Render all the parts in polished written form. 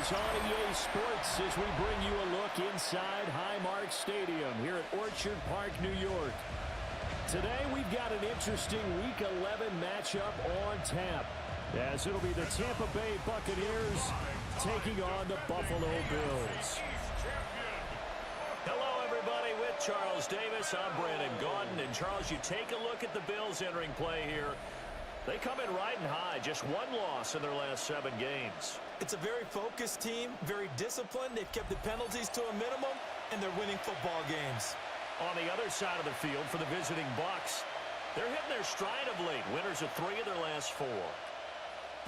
Patriots on EA Sports as we bring you a look inside Highmark Stadium here at Orchard Park, New York. Today we've got an interesting Week 11 matchup on tap, as it'll be the Tampa Bay Buccaneers taking on the Buffalo Bills. Hello, everybody. With Charles Davis, I'm Brandon Gaudin. And, Charles, you take a look at the Bills entering play here. They come in riding high, just one loss in their last 7 games. It's a very focused team, very disciplined. They've kept the penalties to a minimum, and they're winning football games. On the other side of the field for the visiting Bucs, they're hitting their stride of late. Winners of 3 of their last 4.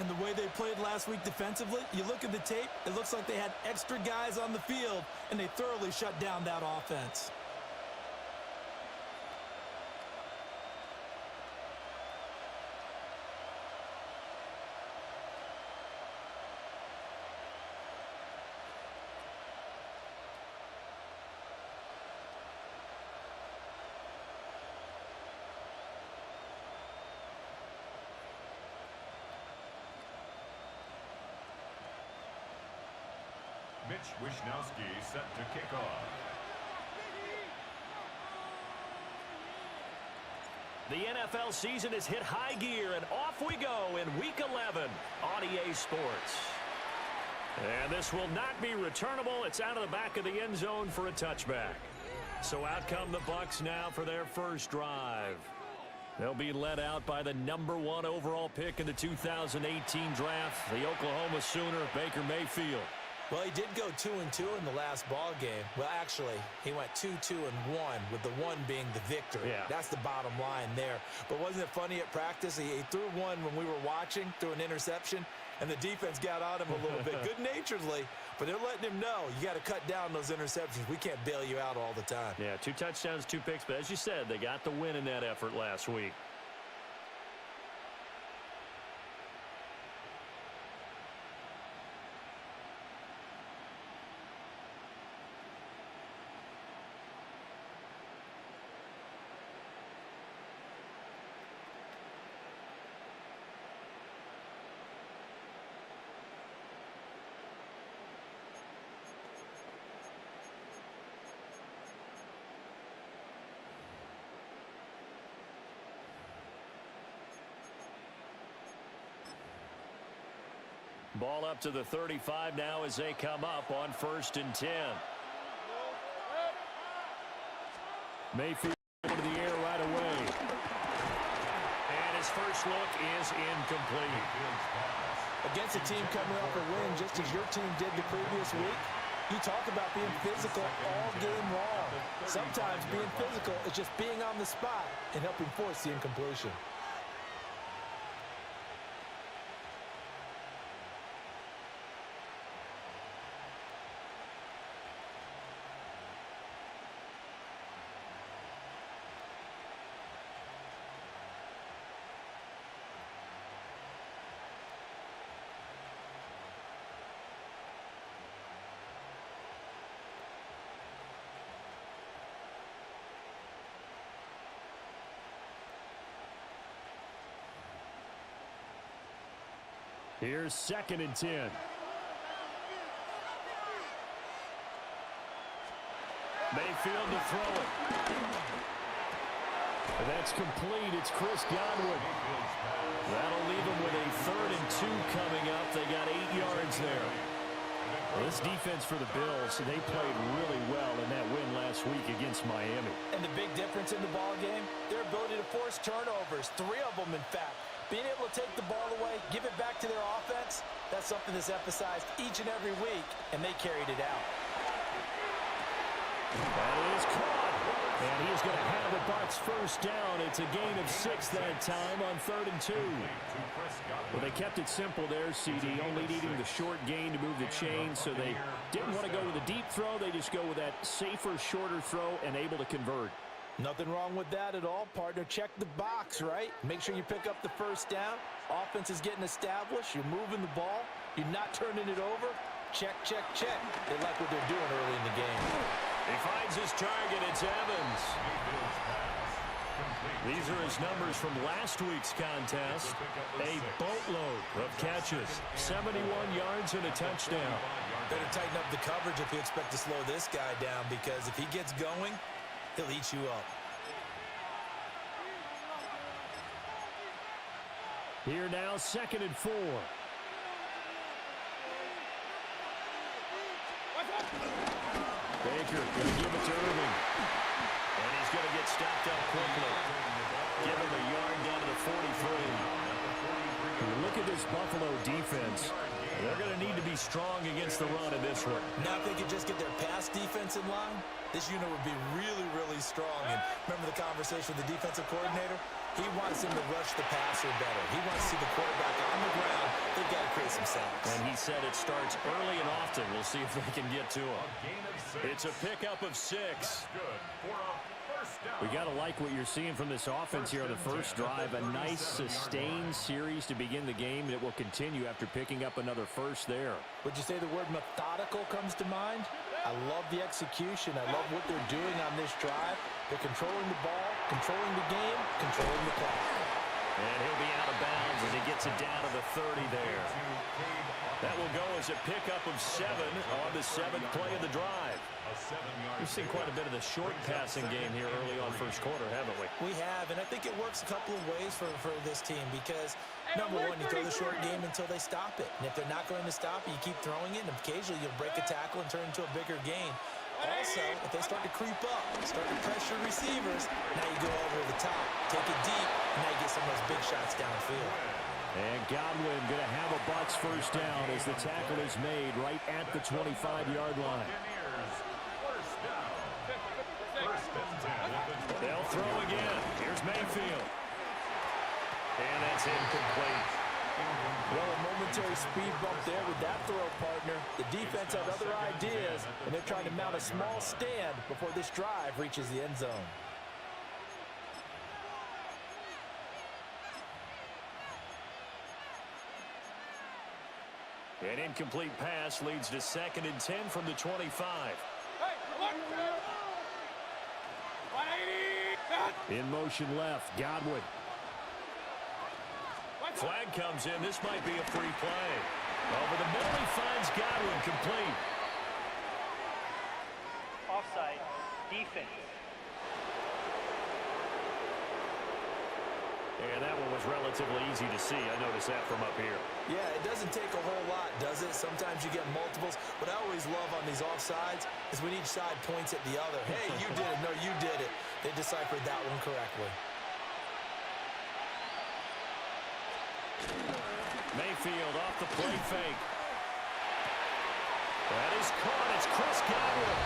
And the way they played last week defensively, you look at the tape, it looks like they had extra guys on the field, and they thoroughly shut down that offense. Mitch Wishnowsky set to kick off. The NFL season has hit high gear, and off we go in Week 11 on EA Sports. And this will not be returnable. It's out of the back of the end zone for a touchback. So out come the Bucs now for their first drive. They'll be led out by the #1 overall pick in the 2018 draft, the Oklahoma Sooner, Baker Mayfield. Well, he did go 2-2 in the last ball game. Well, actually, he went 2-2-1, with the 1 being the victory. Yeah. That's the bottom line there. But wasn't it funny at practice? He threw one when we were watching, threw an interception, and the defense got on him a little bit, good-naturedly. But they're letting him know, you got to cut down those interceptions. We can't bail you out all the time. Yeah, 2 touchdowns, 2 picks. But as you said, they got the win in that effort last week. Ball up to the 35 now as they come up on 1st and 10. Mayfield into the air right away. And his first look is incomplete. Against a team coming off a win, just as your team did the previous week, you talk about being physical all game long. Sometimes being physical is just being on the spot and helping force the incompletion. Here's 2nd and 10. Mayfield to throw it. And that's complete. It's Chris Godwin. That'll leave them with a 3rd and 2 coming up. They got 8 yards there. Well, this defense for the Bills, they played really well in that win last week against Miami. And the big difference in the ball game, their ability to force turnovers, 3 of them, in fact. Being able to take the ball away, give it back to their offense, that's something that's emphasized each and every week, and they carried it out. That is caught. And he's going to have the Bucs first down. It's a gain of 6 that time on 3rd and 2. Well, they kept it simple there, CD, only needing the short gain to move the chain, so they didn't want to go with a deep throw. They just go with that safer, shorter throw and able to convert. Nothing wrong with that at all, partner. Check the box, right? Make sure you pick up the first down. Offense is getting established. You're moving the ball. You're not turning it over. Check, check, check. They like what they're doing early in the game. He finds his target. It's Evans. These are his numbers from last week's contest. A boatload of catches, 71 yards and a touchdown. Better tighten up the coverage if you expect to slow this guy down, because if he gets going, he'll eat you up. Here now, 2nd and 4. Baker going to give it to Irving. And he's going to get stopped up quickly. Give him a yard down to the 43. Look at this Buffalo defense. They're going to need to be strong against the run in this one. Now, if they could just get their pass defense in line, this unit would be really, really strong. And remember the conversation with the defensive coordinator? He wants him to rush the passer better. He wants to see the quarterback on the ground. They've got to create some sacks. And he said it starts early and often. We'll see if they can get to him. It's a pickup of 6. We got to like what you're seeing from this offense here on the first drive. A nice, sustained series to begin the game that will continue after picking up another first there. Would you say the word methodical comes to mind? I love the execution. I love what they're doing on this drive. They're controlling the ball, controlling the game, controlling the clock. And he'll be out of bounds as he gets it down to the 30 there. That will go as a pickup of 7 on the 7th play of the drive. We've seen quite a bit of the short passing game here early on first quarter, haven't we? We have, and I think it works a couple of ways for this team because, number one, you throw the short game until they stop it. And if they're not going to stop it, you keep throwing it, and occasionally you'll break a tackle and turn it into a bigger gain. Also, if they start to creep up, start to pressure receivers, now you go over the top, take it deep, and now you get some of those big shots downfield. And Godwin going to have a Bucs first down as the tackle is made right at the 25-yard line. They'll throw again. Here's Mayfield. And that's incomplete. Well, a momentary speed bump there with that throw, partner. The defense had other ideas, and they're trying to mount a small stand before this drive reaches the end zone. An incomplete pass leads to 2nd and 10 from the 25. In motion left, Godwin. Flag comes in. This might be a free play. Over the middle, he finds Godwin complete. Offside, defense. And that one was relatively easy to see. I noticed that from up here. Yeah, it doesn't take a whole lot, does it? Sometimes you get multiples. What I always love on these offsides is when each side points at the other. Hey, you did it. No, you did it. They deciphered that one correctly. Mayfield off the play fake. That is caught. It's Chris Godwin.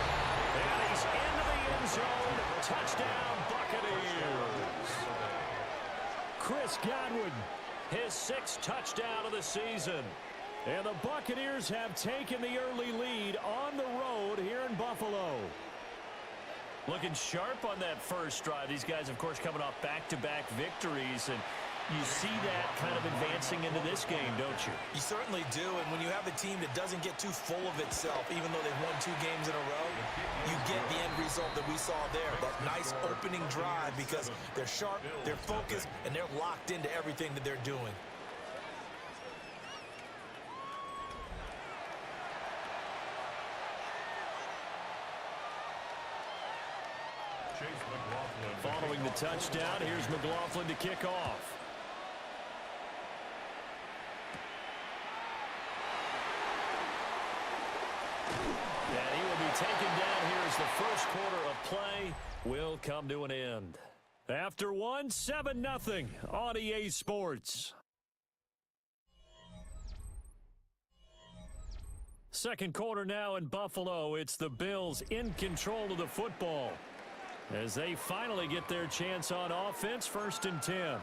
And he's into the end zone. Touchdown, Buccaneers. Chris Godwin. His 6th touchdown of the season. And the Buccaneers have taken the early lead on the road here in Buffalo. Looking sharp on that first drive. These guys, of course, coming off back-to-back victories, and you see that kind of advancing into this game, don't you? You certainly do, and when you have a team that doesn't get too full of itself, even though they've won 2 games in a row, you get the end result that we saw there, that nice opening drive, because they're sharp, they're focused, and they're locked into everything that they're doing. Following the touchdown, here's McLaughlin to kick off. And he will be taken down here as the first quarter of play will come to an end. After one, 7-0 on EA Sports. Second quarter now in Buffalo. It's the Bills in control of the football as they finally get their chance on offense. 1st and 10.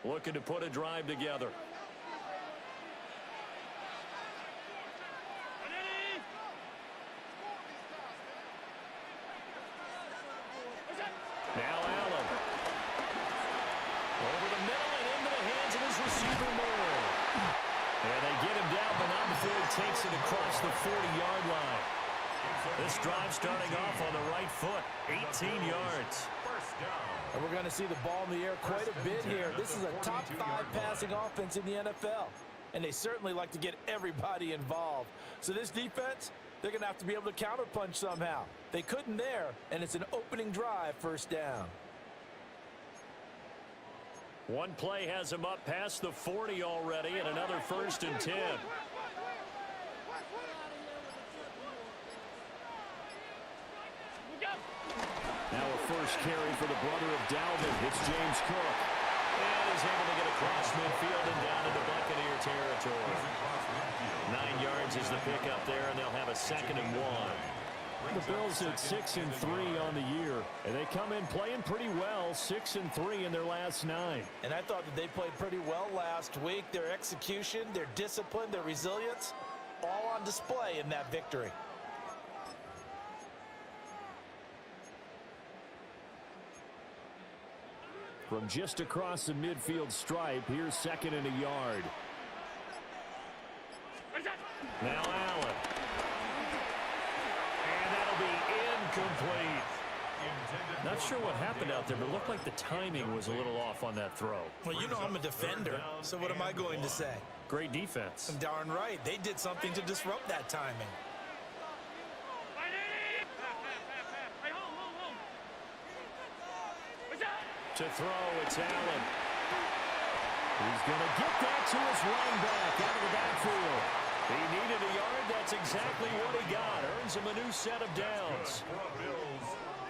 Looking to put a drive together. Now Allen. Over the middle and into the hands of his receiver Moore. And they get him down, but not before he takes it across the 40-yard line. This drive starting off on the right foot. 18 yards. And we're going to see the ball in the air quite a bit here. This is a top 5 passing offense in the NFL. And they certainly like to get everybody involved. So this defense, they're going to have to be able to counterpunch somehow. They couldn't there, and it's an opening drive, first down. One play has him up past the 40 already, and another 1st and 10. Now a first carry for the brother of Dalvin. It's James Cook. And he's able to get across midfield and down into Buccaneer territory. 9 yards is the pickup there, and they'll have a 2nd and 1. The Bills at 6 and 3 on the year, and they come in playing pretty well, 6 and 3 in their last 9. And I thought that they played pretty well last week. Their execution, their discipline, their resilience, all on display in that victory. From just across the midfield stripe, here's 2nd and a yard. Now Allen. And that'll be incomplete. Not sure what happened out there, but it looked like the timing was a little off on that throw. Well, you know I'm a defender, so what am I going to say? Great defense. Darn right. They did something to disrupt that timing. To throw, it's Allen. He's going to get that to his running back out of the backfield. He needed a yard. That's exactly what he got. Earns him a new set of downs. Bills,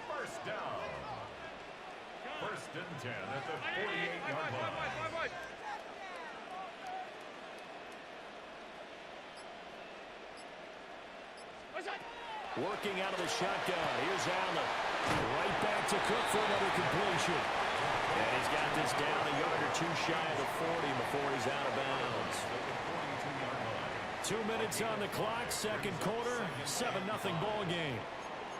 first down. 1st and 10 at the 48-yard line. Working out of the shotgun. Here's Allen. Right back to Cook for another completion. And he's got this down a yard or 2 shy of the 40 before he's out of bounds. 2 minutes on the clock, 2nd quarter, 7-0 ball game.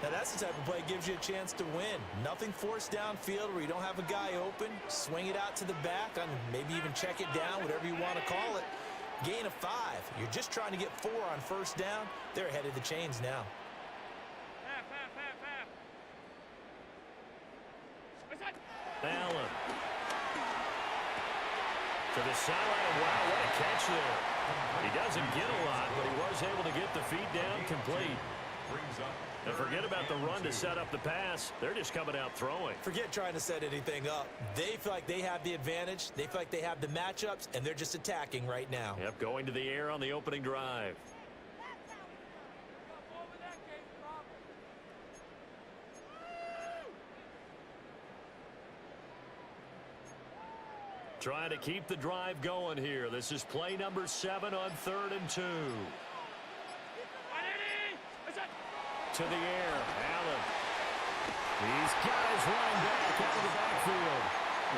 Now that's the type of play that gives you a chance to win. Nothing forced downfield where you don't have a guy open. Swing it out to the back and maybe even check it down, whatever you want to call it. Gain of 5. You're just trying to get 4 on 1st down. They're ahead of the chains now. Allen. To the sideline. Wow, what a catch there. He doesn't get a lot, but he was able to get the feet down complete. And forget about the run to set up the pass. They're just coming out throwing. Forget trying to set anything up. They feel like they have the advantage. They feel like they have the matchups, and they're just attacking right now. Yep, going to the air on the opening drive. Trying to keep the drive going here. This is play number 7 on 3rd and 2. To the air, Allen. He's got his running back out of the backfield.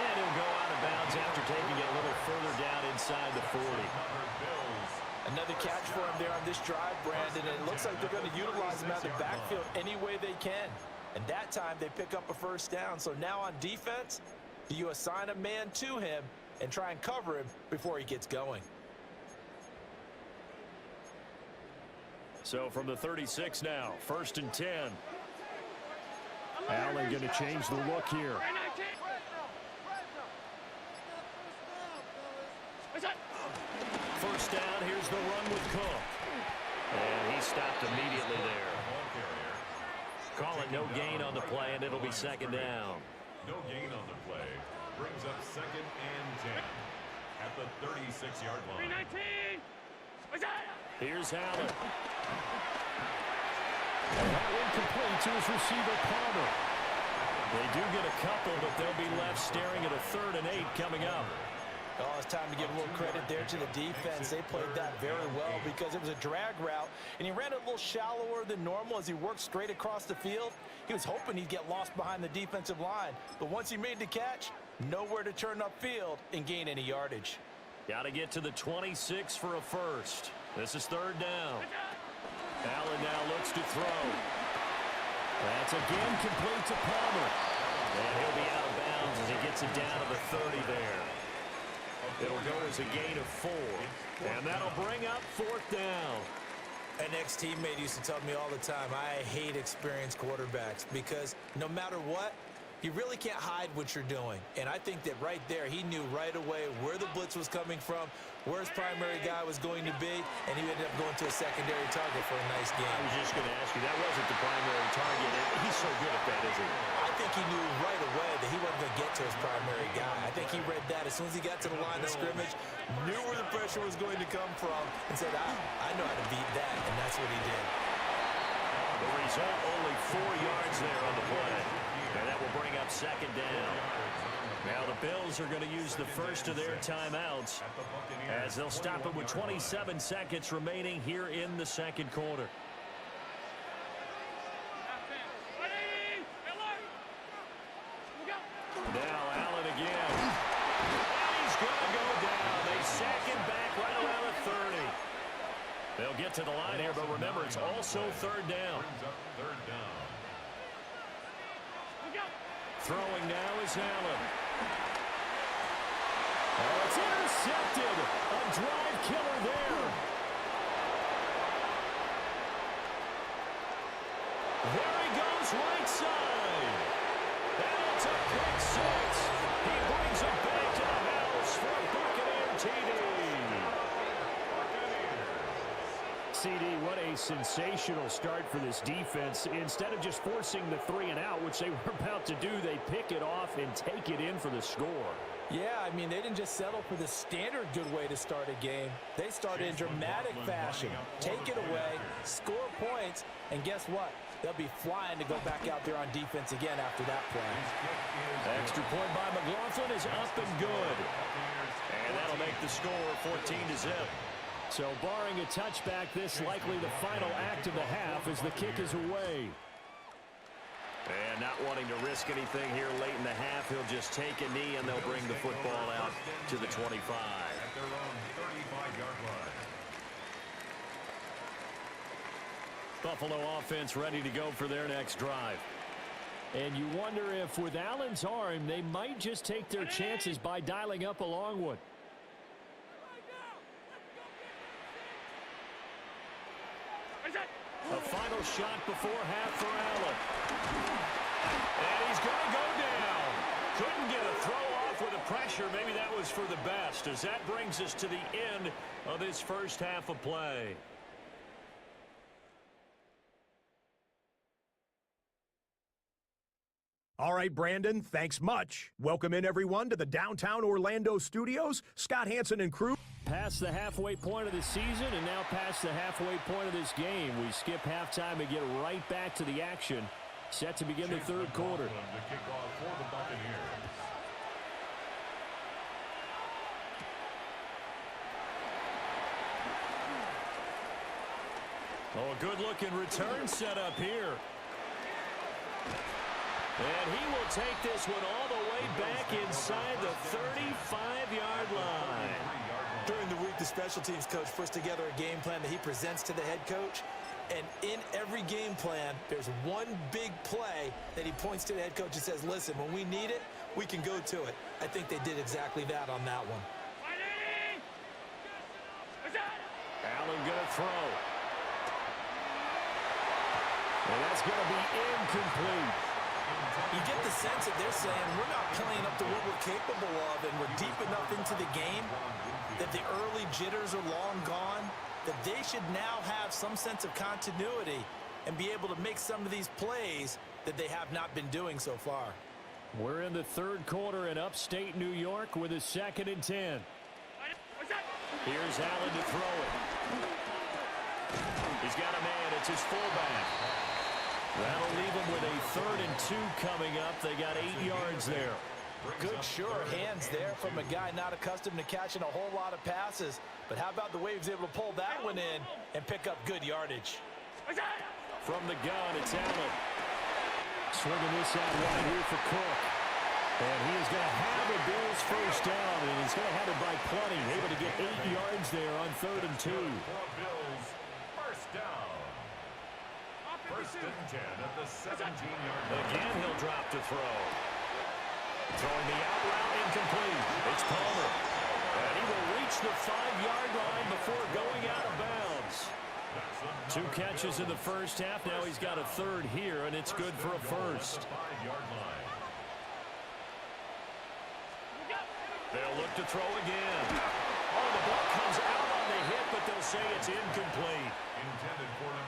And he'll go out of bounds after taking it a little further down inside the 40. Another catch for him there on this drive, Brandon. And it looks like they're going to utilize him out of the backfield any way they can. And that time they pick up a 1st down. So now on defense, do you assign a man to him and try and cover him before he gets going? So from the 36 now, 1st and 10. Allen going to change the look here. First down, here's the run with Cook. And he stopped immediately there. Call it no gain on the play, and it'll be 2nd down. No gain on the play. Brings up 2nd and 10 at the 36-yard line. Here's Allen. And that one complete to his receiver, Palmer. They do get a couple, but they'll be left staring at a 3rd and 8 coming up. Oh, it's time to give a little credit there to the defense. They played that very well because it was a drag route, and he ran it a little shallower than normal as he worked straight across the field. He was hoping he'd get lost behind the defensive line, but once he made the catch, nowhere to turn upfield and gain any yardage. Got to get to the 26 for a first. This is 3rd down. Allen now looks to throw. That's again complete to Palmer. And he'll be out of bounds as he gets it down to the 30 there. It'll go as a gain of 4. And that'll bring up 4th down. An ex-teammate used to tell me all the time, I hate experienced quarterbacks because no matter what, You really can't hide what you're doing. And I think that right there, he knew right away where the blitz was coming from, where his primary guy was going to be, and he ended up going to a secondary target for a nice game. I was just going to ask you, that wasn't the primary target. He's so good at that, isn't he? I think he knew right away that he wasn't going to get to his primary guy. I think he read that as soon as he got to the line of scrimmage, knew where the pressure was going to come from, and said, I know how to beat that, and that's what he did. The result, only 4 yards there on the play. And that will bring up second down. Now the Bills are going to use the first of their timeouts as they'll stop it with 27 seconds remaining here in the second quarter. Now Allen again. And he's going to go down. They sack him back right around the 30. They'll get to the line here, but remember, it's also third down. Throwing now is Allen. Oh, it's intercepted. A drive killer there. There he goes, right side. And it's a pick six. He brings it back to the house for Buccaneer TD. CD, what a sensational start for this defense. Instead of just forcing the 3 and out, which they were about to do, they pick it off and take it in for the score. Yeah, I mean, they didn't just settle for the standard good way to start a game. They started in dramatic fashion. Take it away, score points, and guess what? They'll be flying to go back out there on defense again after that play. Extra point by McLaughlin is up and good. And that'll make the score 14-0. So barring a touchback, this likely the final act of the half as the kick is away. And not wanting to risk anything here late in the half, he'll just take a knee and they'll bring the football out to the 25. At their own 35-yard line. Buffalo offense ready to go for their next drive. And you wonder if with Allen's arm, they might just take their chances by dialing up a long one. A final shot before half for Allen. And he's going to go down. Couldn't get a throw off with the pressure. Maybe that was for the best, as that brings us to the end of this first half of play. All right, Brandon, thanks much. Welcome in, everyone, to the downtown Orlando studios. Scott Hansen and crew. Past the halfway point of the season and now past the halfway point of this game. We skip halftime and get right back to the action. Set to begin the third quarter. The kickoff for the Buccaneers. Oh, a good-looking return set up here. And he will take this one all the way back inside the 35-yard line. During the week, the special teams coach puts together a game plan that he presents to the head coach. And in every game plan, there's one big play that he points to the head coach and says, listen, when we need it, we can go to it. I think they did exactly that on that one. Allen going to throw. And that's going to be incomplete. You get the sense that they're saying we're not playing up to what we're capable of, and we're deep enough into the game that the early jitters are long gone, that they should now have some sense of continuity and be able to make some of these plays that they have not been doing so far. We're in the third quarter in upstate New York with a 2nd and 10. Here's Allen to throw it. He's got a man. It's his fullback. That'll leave him with a 3rd and 2 coming up. They got 8 yards there. Good, sure hands there from a guy not accustomed to catching a whole lot of passes. But how about the way he was able to pull that one in and pick up good yardage? From the gun, it's Allen. Swinging this out wide here for Cook. And he is going to have a Bills first down, and he's going to have it by plenty. Able to get 8 yards there on 3rd and 2. Bills, first down. First and 10 at the 17-yard line. Again, he'll drop to throw. Throwing the out route incomplete. It's Palmer. And he will reach the 5-yard line before going out of bounds. 2 catches in the first half. Now he's got a 3rd here, and it's good for a first. They'll look to throw again. Oh, the ball comes out on the hit, but they'll say it's incomplete.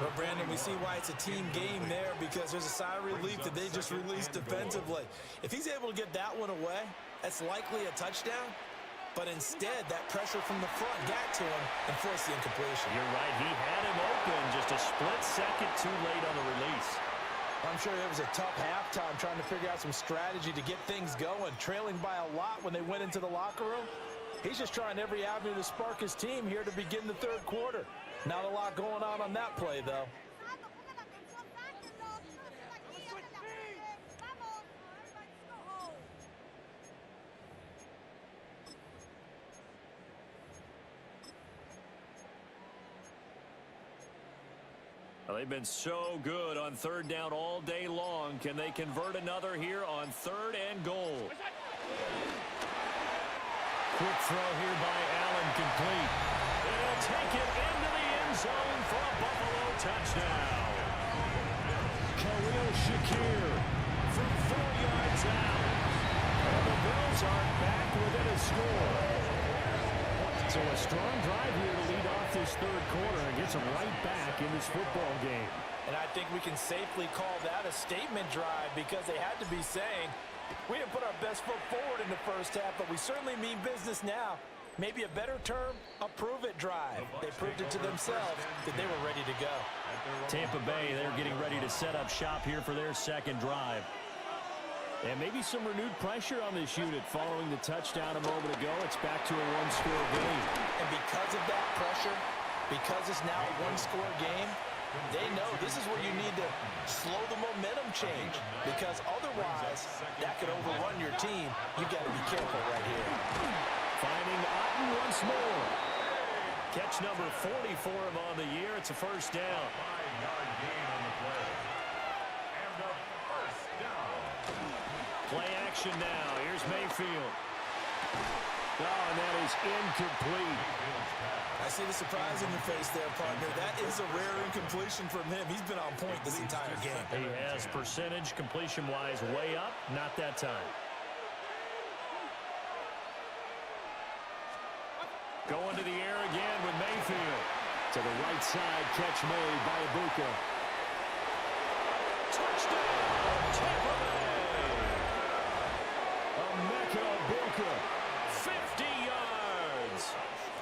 But, Brandon, we see why it's a team game there, because there's a sigh of relief that they just released defensively. If he's able to get that one away, that's likely a touchdown. But instead, that pressure from the front got to him and forced the incompletion. You're right. He had him open. Just a split second too late on the release. I'm sure it was a tough halftime trying to figure out some strategy to get things going. Trailing by a lot when they went into the locker room. He's just trying every avenue to spark his team here to begin the third quarter. Not a lot going on that play, though. Well, they've been so good on third down all day long. Can they convert another here on third and goal? Quick throw here by Allen, complete. And he'll take it into the end zone for a Buffalo touchdown. Khalil Shakir from 4 yards out. And the Bills are back within a score. So a strong drive here to lead off this third quarter and gets them right back in this football game. And I think we can safely call that a statement drive, because they had to be saying, we didn't put our best foot forward in the first half, but we certainly mean business now. Maybe a better term, a prove-it drive. They proved it to themselves that they were ready to go. Tampa Bay, they're getting ready to set up shop here for their second drive. And maybe some renewed pressure on this unit following the touchdown a moment ago. It's back to a one-score game. And because of that pressure, because it's now a one-score game, they know this is where you need to slow the momentum change, because otherwise that could overrun your team. You've got to be careful right here. Finding Otten once more. Catch number 40 for him on the year. It's a first down. 5-yard gain on the play. And a first down. Play action now. Here's Mayfield. Oh, and that is incomplete. I see the surprise in your face there, partner. That is a rare incompletion from him. He's been on point this entire game. He has percentage completion-wise way up. Not that time. Going to the air again with Mayfield. To the right side, catch made by Ibuka. Touchdown, Tampa Bay. Emeka Ibuka. 50 yards.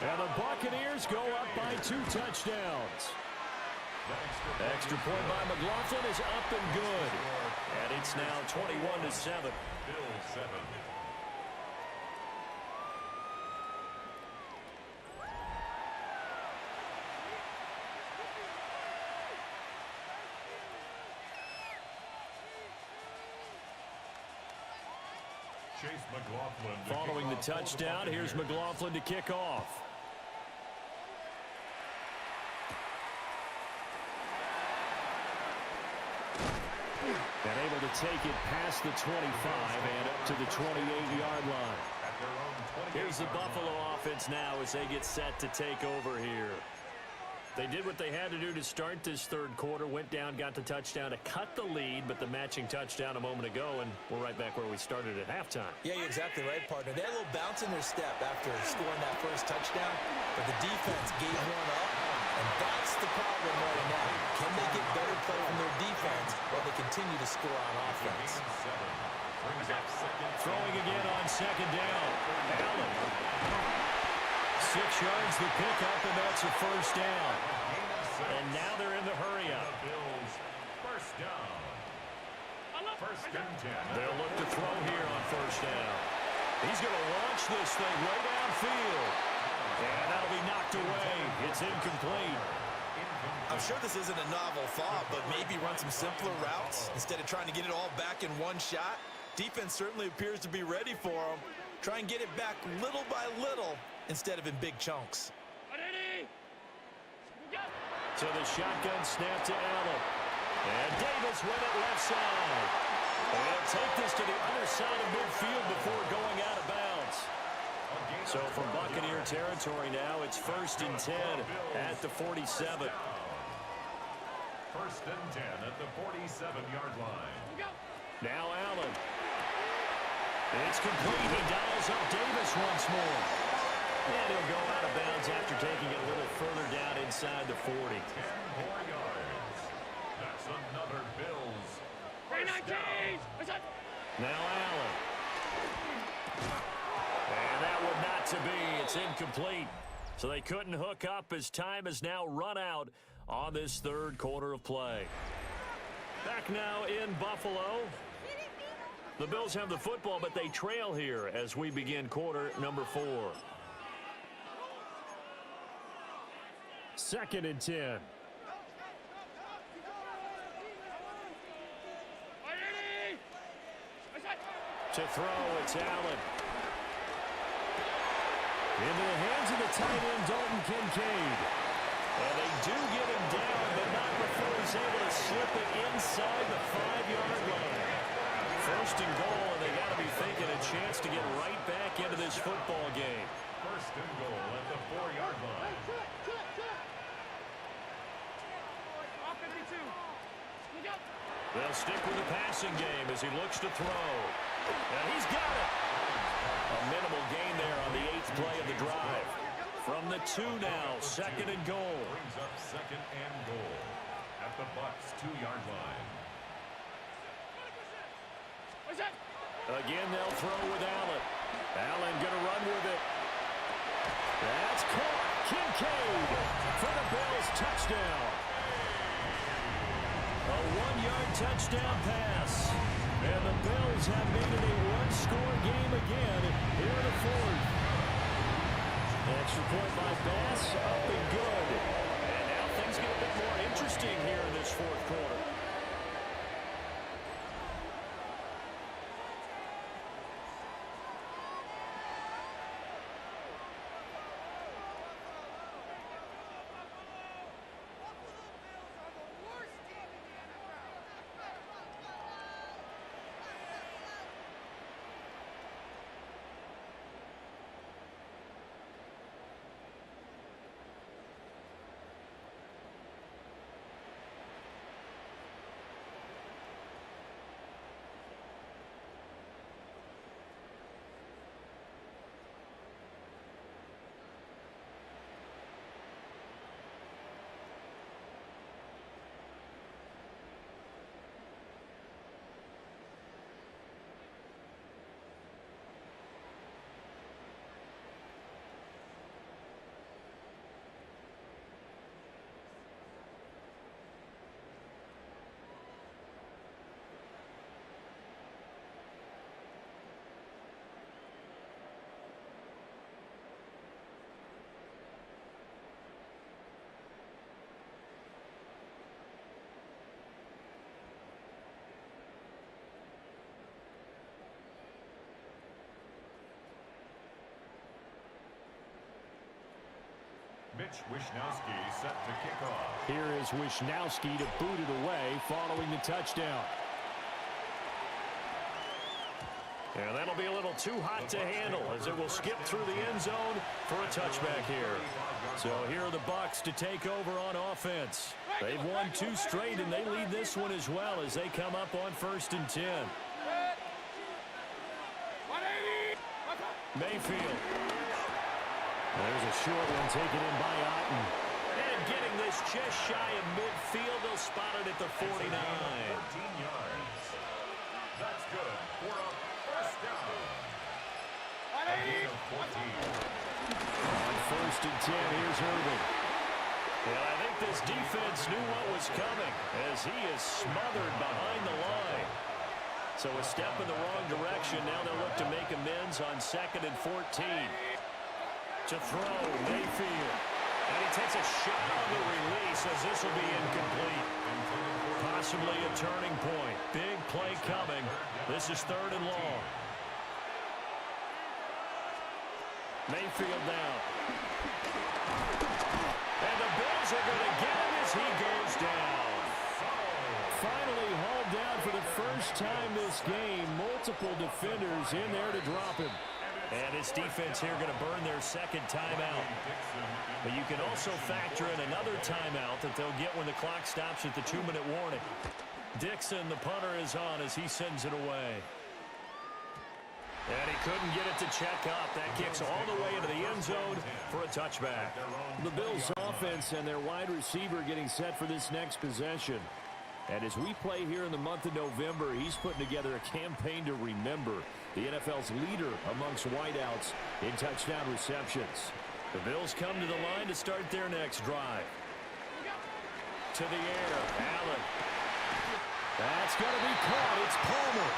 And the Buccaneers go up by 2 touchdowns. Extra point by McLaughlin is up and good. And it's now 21-7. Bills 7. Following the touchdown, here's McLaughlin to kick off. And able to take it past the 25 and up to the 28-yard line. Here's the Buffalo offense now as they get set to take over here. They did what they had to do to start this third quarter, went down, got the touchdown to cut the lead, but the matching touchdown a moment ago, and we're right back where we started at halftime. Yeah, you're exactly right, partner. They had a little bounce in their step after scoring that first touchdown, but the defense gave one up, and that's the problem right now. Can they get better play from their defense while they continue to score on offense? Throwing again on second down. Allen. 6 yards the pickup, and that's a first down. And now they're in the hurry-up. First down. First and 10. They'll look to throw here on first down. He's going to launch this thing way downfield. And that'll be knocked away. It's incomplete. I'm sure this isn't a novel thought, but maybe run some simpler routes instead of trying to get it all back in one shot. Defense certainly appears to be ready for them. Try and get it back little by little instead of in big chunks. So the shotgun snap to Allen. And Davis with it left side. And they'll take this to the other side of midfield before going out of bounds. So from Buccaneer territory now, it's first and 10 at the 47. First and 10 at the 47-yard line. Now Allen. It's complete. He dials up Davis once more. And he'll go out of bounds after taking it a little further down inside the 40. 10 more yards. That's another Bills. First down. Now Allen. And that would not to be. It's incomplete. So they couldn't hook up as time has now run out on this third quarter of play. Back now in Buffalo. The Bills have the football, but they trail here as we begin quarter number 4. 2nd and 10. To throw, it's Allen. Into the hands of the tight end, Dalton Kincaid. And they do get him down, but not before he's able to slip it inside the 5-yard line. 1st and goal, and they got to be thinking a chance to get right back into this football game. 1st and goal at the 4-yard line. They'll stick with the passing game as he looks to throw. And he's got it. A minimal gain there on the 8th play of the drive. From the 2 now, 2nd and goal. Brings up 2nd and goal at the Bucs 2-yard line. Again, they'll throw with Allen. Allen going to run with it. That's caught. Kincaid for the Bills. Touchdown. A 1-yard touchdown pass. And the Bills have made it a one-score game again here in the 4th. Extra point by Bass, up and good. And now things get a bit more interesting here in this 4th quarter. Mitch Wishnowsky set to kick off. Here is Wishnowsky to boot it away following the touchdown. And that'll be a little too hot to handle as it will skip through the end zone for a touchback here. So here are the Bucs to take over on offense. They've won 2 straight, and they lead this one as well as they come up on 1st and 10. Mayfield. There's a short one taken in by Otten. And getting this just shy of midfield, they'll spot it at the 49. 14 yards. That's good for a first down. A gain of 14. On 1st and 10, here's Irvin. Well, I think this defense knew what was coming as he is smothered behind the line. So a step in the wrong direction. Now they'll look to make amends on 2nd and 14. To throw, Mayfield. And he takes a shot on the release as this will be incomplete. Possibly a turning point. Big play coming. This is 3rd and long. Mayfield now. And the Bills are going to get him as he goes down. Finally hauled down for the first time this game. Multiple defenders in there to drop him. And this defense here going to burn their 2nd timeout. But you can also factor in another timeout that they'll get when the clock stops at the 2-minute warning. Dixon, the punter, is on as he sends it away. And he couldn't get it to check up. That kicks all the way into the end zone for a touchback. The Bills' offense and their wide receiver getting set for this next possession. And as we play here in the month of November, he's putting together a campaign to remember, the NFL's leader amongst wideouts in touchdown receptions. The Bills come to the line to start their next drive. To the air, Allen. That's going to be caught. It's Palmer.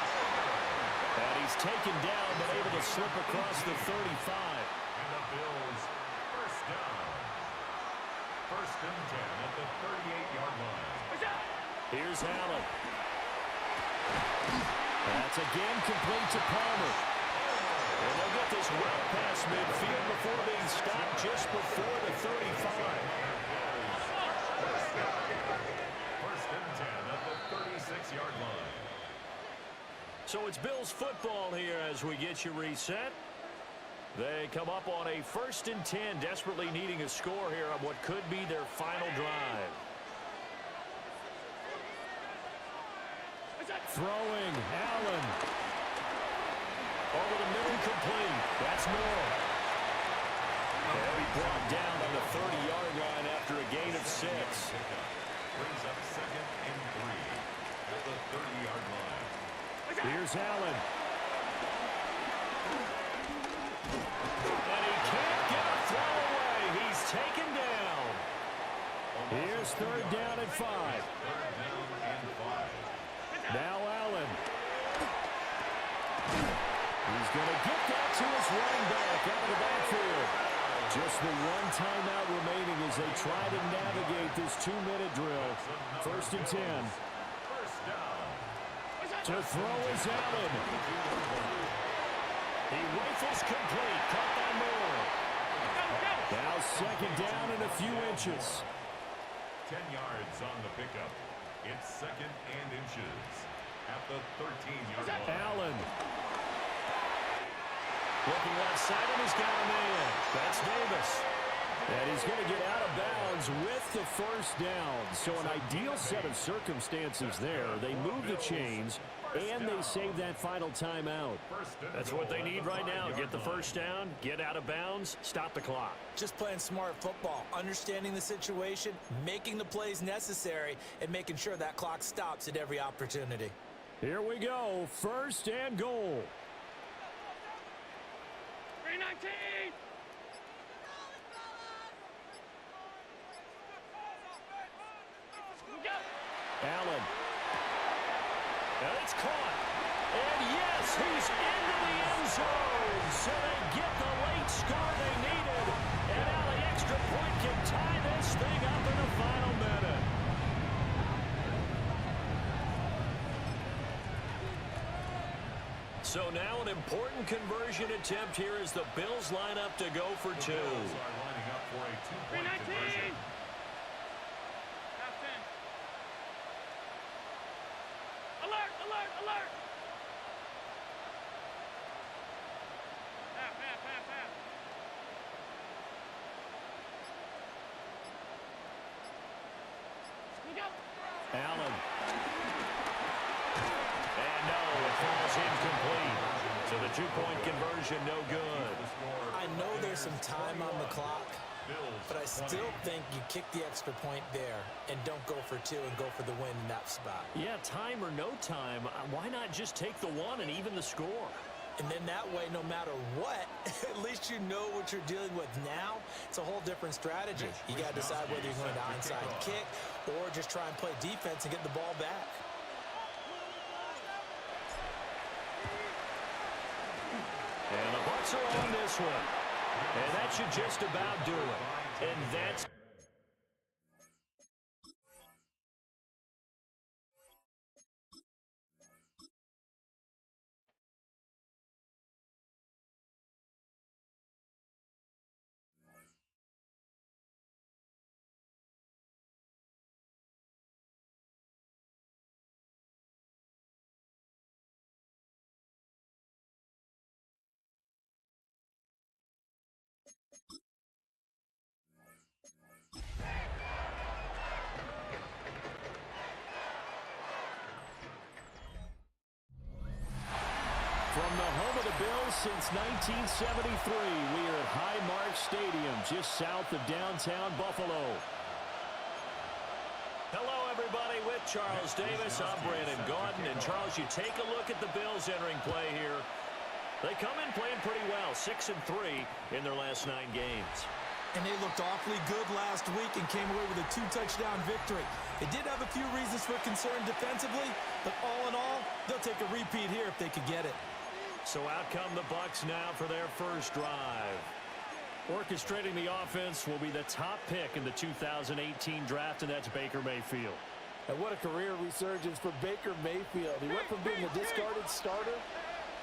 And he's taken down, but able to slip across the 35. And the Bills first down. First and 10 at the 38-yard line. Here's Allen. That's again complete to Palmer. And they'll get this well past midfield before being stopped just before the 35. First and 10 at the 36-yard line. So it's Bills football here as we get you reset. They come up on a first and 10, desperately needing a score here on what could be their final drive. Throwing, Allen. Over the middle, complete. That's Moore. They'll be brought down on the 30-yard line after a gain of 6. Brings up second and 3 at the 30-yard line. Here's Allen. And he can't get a throw away. He's taken down. Here's third down and 5. Third down and 5. Now Allen. He's going to get that to his running back out of the backfield. Just the one timeout remaining as they try to navigate this 2-minute drill. First and 10. First down. To throw is Allen. He rifles complete. Caught by Moore. Now second down and a few inches. 10 yards on the pickup. It's second and inches at the 13-yard line. Allen. Looking left side, and he's got a man. That's Davis. And he's going to get out of bounds with the first down. So an ideal set of circumstances there. They move the chains, and they save that final timeout. That's what they need right now. Get the first down, get out of bounds, stop the clock. Just playing smart football, understanding the situation, making the plays necessary, and making sure that clock stops at every opportunity. Here we go. First and goal. 319! Allen. And it's caught. And yes, he's into the end zone. So they get the late score they needed. And now the extra point can tie this thing up in the final minute. So now an important conversion attempt here as the Bills line up to go for 2. Bills are lining up for a two-point conversion. Alert, alert, alert! Allen. And no, it falls incomplete. So the two-point conversion no good. I know there's some time on the clock, but I still think you kick the extra point there and don't go for 2 and go for the win in that spot. Yeah, time or no time, why not just take the 1 and even the score? And then that way, no matter what, at least you know what you're dealing with now. It's a whole different strategy. You got to decide whether you're going to onside kick or just try and play defense and get the ball back. And the Bucs are on this one. And that should just about do it. And that's... Bills since 1973. We are at Highmark Stadium, just south of downtown Buffalo. Hello, everybody. With Charles Davis, I'm Brandon Gaudin. And, Charles, you take a look at the Bills entering play here. They come in playing pretty well, 6-3 in their last 9 games. And they looked awfully good last week and came away with a 2-touchdown victory. They did have a few reasons for concern defensively, but all in all, they'll take a repeat here if they could get it. So out come the Bucs now for their first drive. Orchestrating the offense will be the top pick in the 2018 draft, and that's Baker Mayfield. And what a career resurgence for Baker Mayfield. He went from being a discarded starter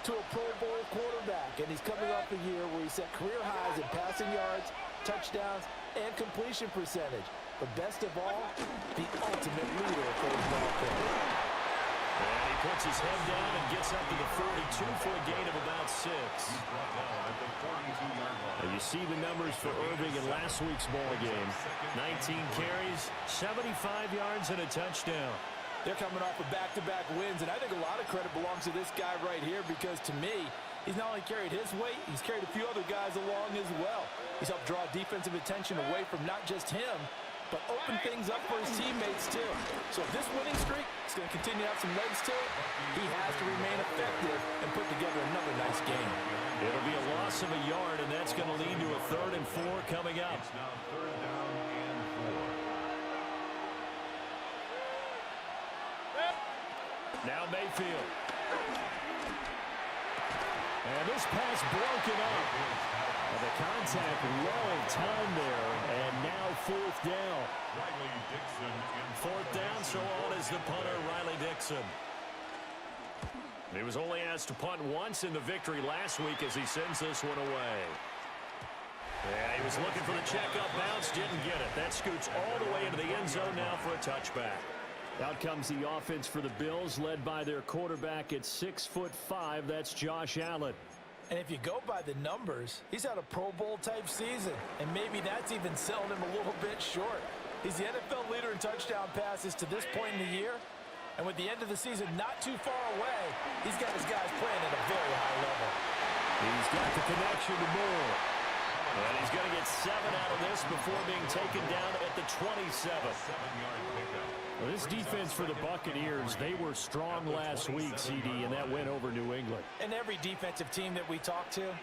to a Pro Bowl quarterback, and he's coming off a year where he set career highs in passing yards, touchdowns, and completion percentage. But best of all, the ultimate leader for his Broncos. And he puts his head down and gets up to the 42 for a gain of about 6. And you see the numbers for Irving in last week's ball game. 19 carries, 75 yards, and a touchdown. They're coming off of back-to-back wins, and I think a lot of credit belongs to this guy right here because, to me, he's not only carried his weight, he's carried a few other guys along as well. He's helped draw defensive attention away from not just him, but open things up for his teammates, too. So if this winning streak is going to continue to have some legs to it, he has to remain effective and put together another nice game. It'll be a loss of a yard, and that's going to lead to a 3rd and 4 coming up. It's now 3rd down and 4. Now Mayfield. And this pass broken up. And the contact well in time there. And now 4th down. Riley Dixon in 4th down, so on is the punter, Riley Dixon. He was only asked to punt once in the victory last week as he sends this one away. Yeah, he was looking for the checkup bounce, didn't get it. That scoots all the way into the end zone now for a touchback. Out comes the offense for the Bills, led by their quarterback at 6'5". That's Josh Allen. And if you go by the numbers, he's had a Pro Bowl-type season, and maybe that's even selling him a little bit short. He's the NFL leader in touchdown passes to this point in the year, and with the end of the season not too far away, he's got his guys playing at a very high level. He's got the connection to Moore. And he's going to get 7 out of this before being taken down at the 27. 7-yard pickup. Well, this defense for the Buccaneers, they were strong last week, CD, and that went over New England. And every defensive team that we talk to,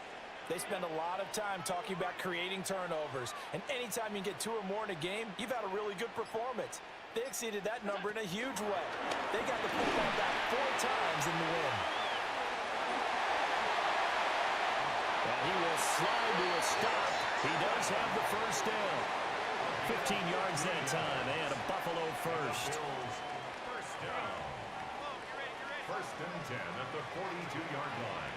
they spend a lot of time talking about creating turnovers. And anytime you get 2 or more in a game, you've had a really good performance. They exceeded that number in a huge way. They got the football back 4 times in the win. And he will slide to a stop. He does have the first down. 15 yards that time, and a Buffalo first. First down. 1st and 10 at the 42-yard line.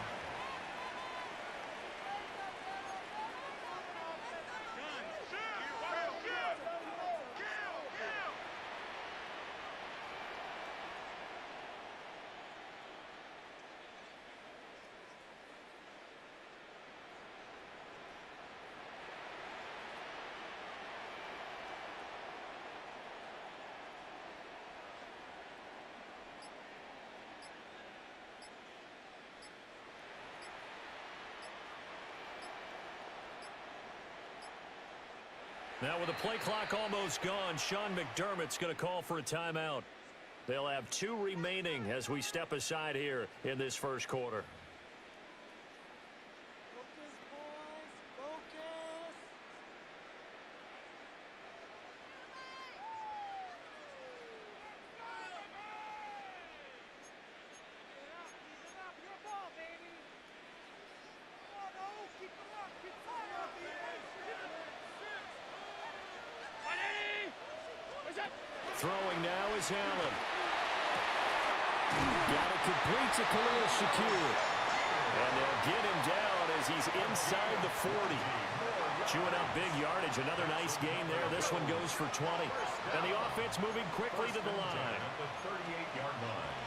Now with the play clock almost gone, Sean McDermott's going to call for a timeout. They'll have 2 remaining as we step aside here in this first quarter. Throwing now is Allen. Got it complete to Khalil Shakir. And they'll get him down as he's inside the 40. Chewing up big yardage. Another nice gain there. This one goes for 20. And the offense moving quickly to the line. At the 38-yard line.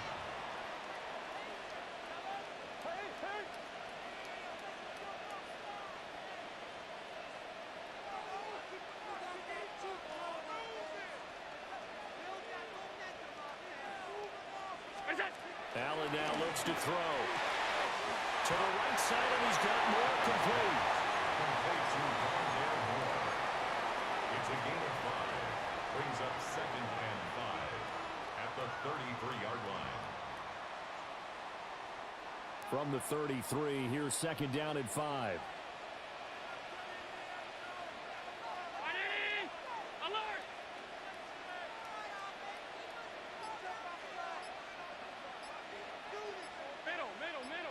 Allen now looks to throw. To the right side, and he's got more complete. Complete to Rondale Moore. It's a gain of 5. Brings up 2nd and 5 at the 33-yard line. From the 33, here's 2nd down and 5. Alert!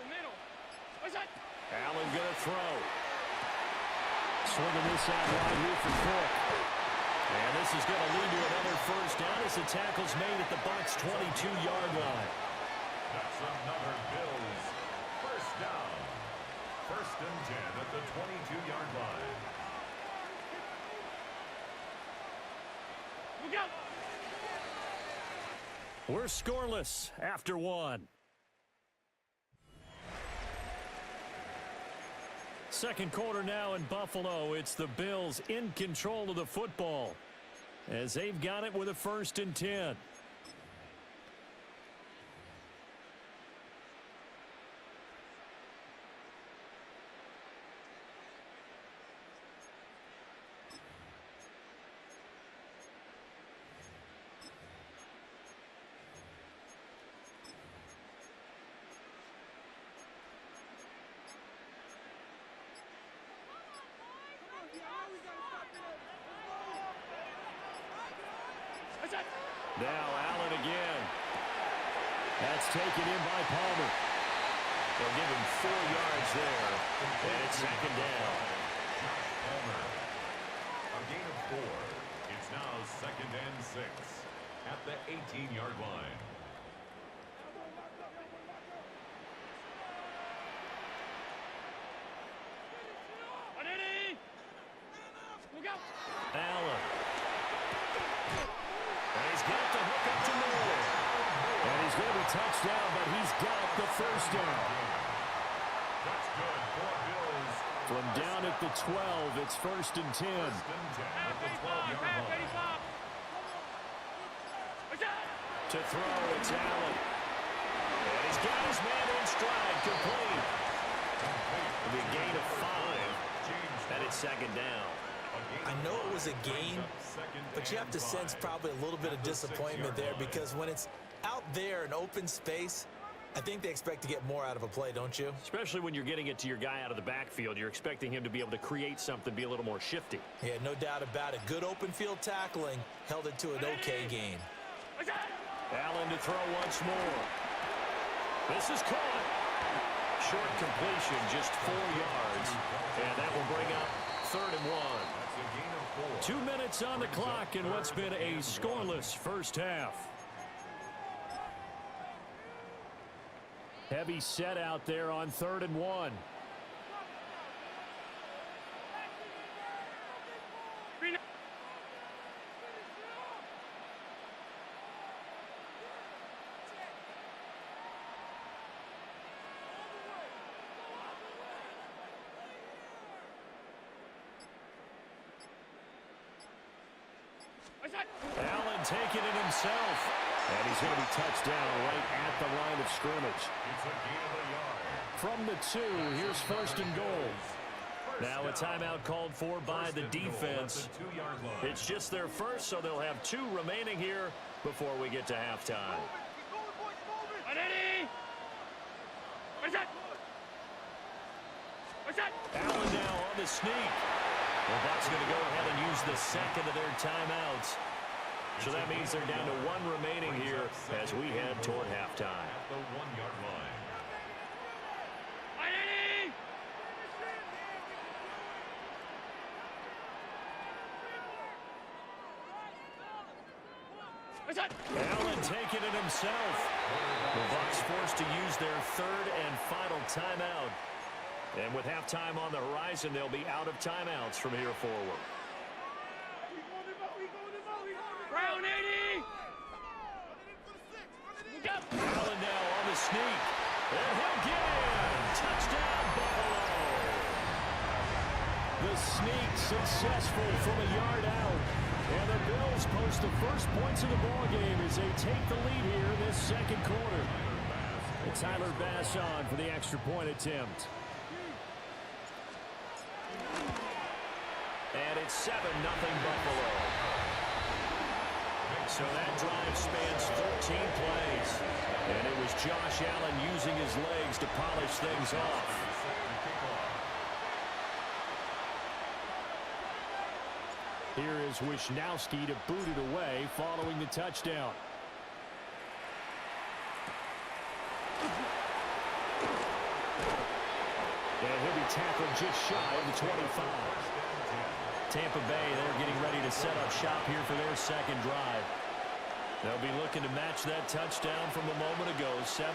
Middle. What's that? Allen going to throw. Swinging this out wide here for Cook. And this is going to lead to another first down as the tackle's made at the Bucs' 22-yard line. That's another Bills first down. 1st and 10 at the 22-yard line. Look out! We're scoreless after 1. Second quarter now in Buffalo. It's the Bills in control of the football as they've got it with a 1st and 10. Now Allen again. That's taken in by Palmer. They'll give him 4 yards there, and it's 2nd down. Palmer. A gain of 4. It's now 2nd and 6 at the 18-yard line. Look out! Allen. And he's got the hook up to Moore. And he's going to be touched down, but he's got the first down. That's good for Bills. From down at the 12, it's 1st and 10. 1st and 10 at the 12-yard line. To throw, it's Allen. And he's got his man in stride, complete. It'll be a gain of 5, and it's 2nd down. I know it was a game, but you have to sense probably a little bit of disappointment there because when it's out there in open space, I think they expect to get more out of a play, don't you? Especially when you're getting it to your guy out of the backfield. You're expecting him to be able to create something, be a little more shifty. Yeah, no doubt about it. Good open field tackling held it to an okay game. Allen to throw once more. This is caught. Short completion, just 4 yards. And that will bring up 3rd and 1. 2 minutes on the clock in what's been a scoreless first half. Heavy set out there on 3rd and 1. Allen taking it himself. And he's going to be touched down right at the line of scrimmage. It's a gain of a yard. From the 2, here's 1st and goal. Now a timeout called for by the defense. It's just their first, so they'll have 2 remaining here before we get to halftime. Allen now on the sneak. Well, Bucs going to go ahead and use the second of their timeouts. So that means they're down to 1 remaining here as we head toward halftime. At the 1-yard line. Allen taking it himself. The Bucs forced to use their 3rd and final timeout. And with halftime on the horizon, they'll be out of timeouts from here forward. Brown 80! Allen now on the sneak. And he'll get in. Touchdown, Buffalo. The sneak successful from a yard out. And the Bills post the first points of the ballgame as they take the lead here in this second quarter. Tyler Bass on for the extra point attempt. And it's 7-0 Buffalo. So that drive spans 13 plays. And it was Josh Allen using his legs to polish things off. Here is Wisnowski to boot it away following the touchdown. And he'll be tackled just shy of the 25. Tampa Bay, they're getting ready to set up shop here for their second drive. They'll be looking to match that touchdown from a moment ago. 7-0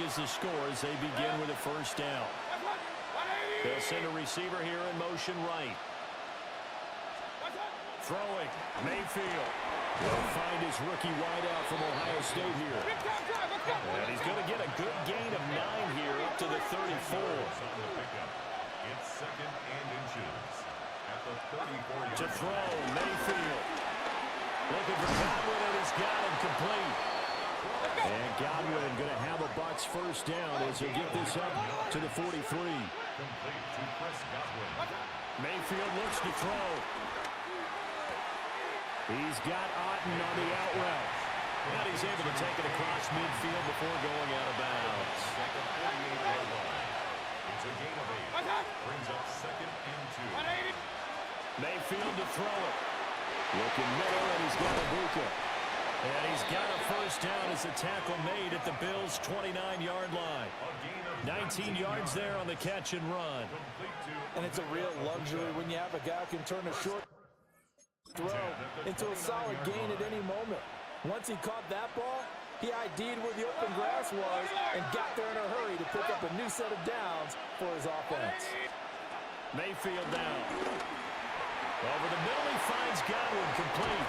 is the score as they begin with a first down. They'll send a receiver here in motion right. Throwing, Mayfield. Will find his rookie wideout from Ohio State here. And he's going to get a good gain of 9 here up to the 34. It's second and inches at the 34. To throw, Mayfield. Looking for Godwin, and he's got him complete. And Godwin going to have a Bucs first down as they get this up to the 43. Complete to Chris Godwin. Mayfield looks to throw. He's got Otten on the out route. And he's able to take it across midfield before going out of bounds. At the 48-yard line. It's a gain of 8. Brings up second and 2. Mayfield to throw it. Looking middle, and he's got Ibuka. And he's got a first down as the tackle made at the Bills' 29-yard line. 19 yards there on the catch and run. And it's a real luxury when you have a guy who can turn a short throw into a solid gain at any moment. Once he caught that ball, he ID'd where the open grass was and got there in a hurry to pick up a new set of downs for his offense. Mayfield down. Over the middle, he finds Godwin complete.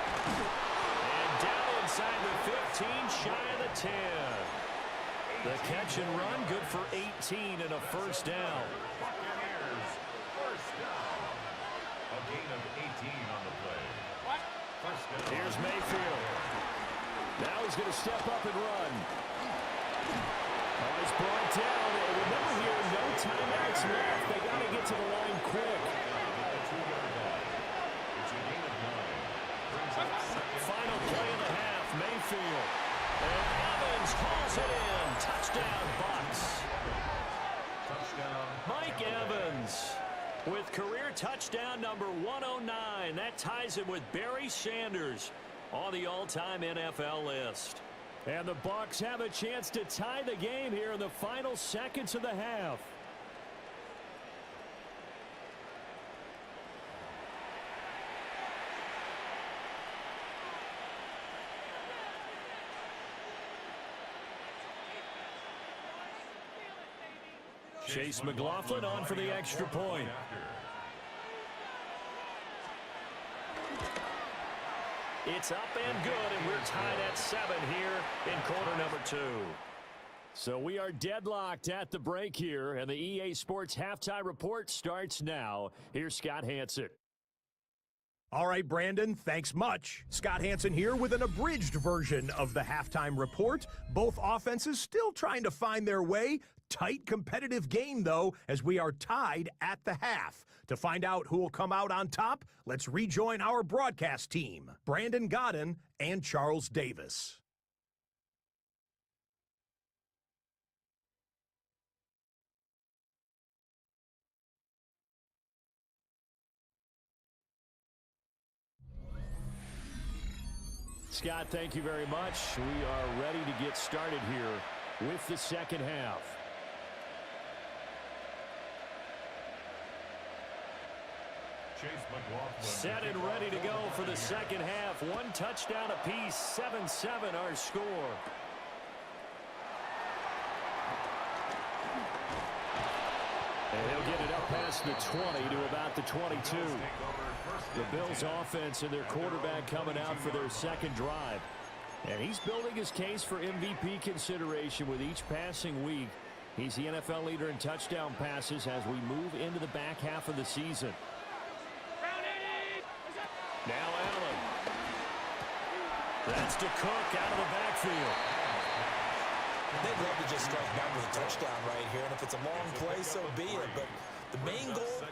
And down inside the 15, shy of the 10. The catch and run, good for 18 and a first down. Buccaneers, first down. A gain of 18 on the play. First down. Here's Mayfield. Now he's going to step up and run. Oh, he's brought down. And remember here, no timeouts left. They got to get to the line quick. Final play of the half, Mayfield. And Evans hauls it in. Touchdown, Bucs. Touchdown. Mike Evans with career touchdown number 109. That ties him with Barry Sanders on the all-time NFL list. And the Bucs have a chance to tie the game here in the final seconds of the half. Chase McLaughlin on for the extra point. It's up and good, and we're tied at 7 here in quarter number 2. So we are deadlocked at the break here, and the EA Sports Halftime Report starts now. Here's Scott Hansen. All right, Brandon, thanks much. Scott Hansen here with an abridged version of the halftime report. Both offenses still trying to find their way. Tight competitive game, though, as we are tied at the half. To find out who will come out on top, let's rejoin our broadcast team, Brandon Godden and Charles Davis. Scott, thank you very much. We are ready to get started here with the second half. Chase McLaughlin. Set and ready to go for the second half. One touchdown apiece, 7-7 our score. And he'll get it up past the 20 to about the 22. The Bills offense and their quarterback coming out for their second drive. And he's building his case for MVP consideration with each passing week. He's the NFL leader in touchdown passes as we move into the back half of the season. Now Allen. That's to Cook out of the backfield. They'd love to just strike back with a touchdown right here, and if it's a long play, so be it. But the main goal,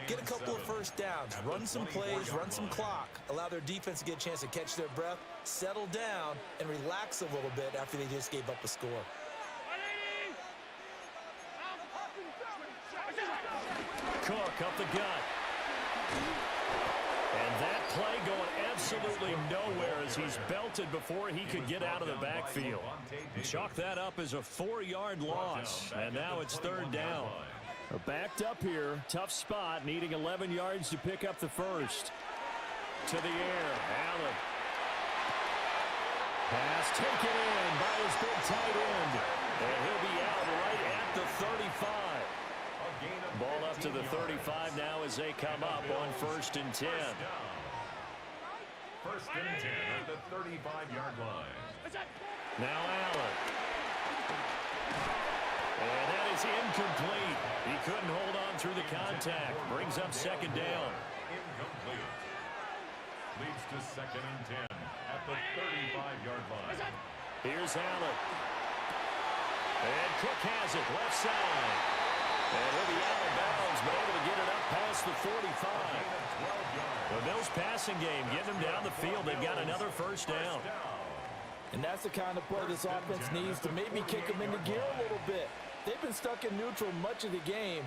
get a couple of first downs, run some plays, run some clock, allow their defense to get a chance to catch their breath, settle down, and relax a little bit after they just gave up a score. Cook up the gut. And that play going absolutely nowhere as he's belted before he could get out of the backfield. Chalk that up as a 4-yard loss, and now it's third down. Backed up here, tough spot, needing 11 yards to pick up the first. To the air, Allen. Pass taken in by his big tight end. And he'll be out right at the 35. Ball up to the 35 now as they come up on 1st and 10. 1st and 10 at the 35-yard line. Now Allen. And that is incomplete. He couldn't hold on through the contact. Brings up 2nd down. Incomplete. Leads to 2nd and 10 at the 35-yard line. Here's Allen. And Cook has it left side. And he'll be out of bounds, but able to get it up past the 45. The Bills passing game getting them down the field. They've got another 1st down. And that's the kind of play this offense needs to maybe kick them into gear a little bit. They've been stuck in neutral much of the game.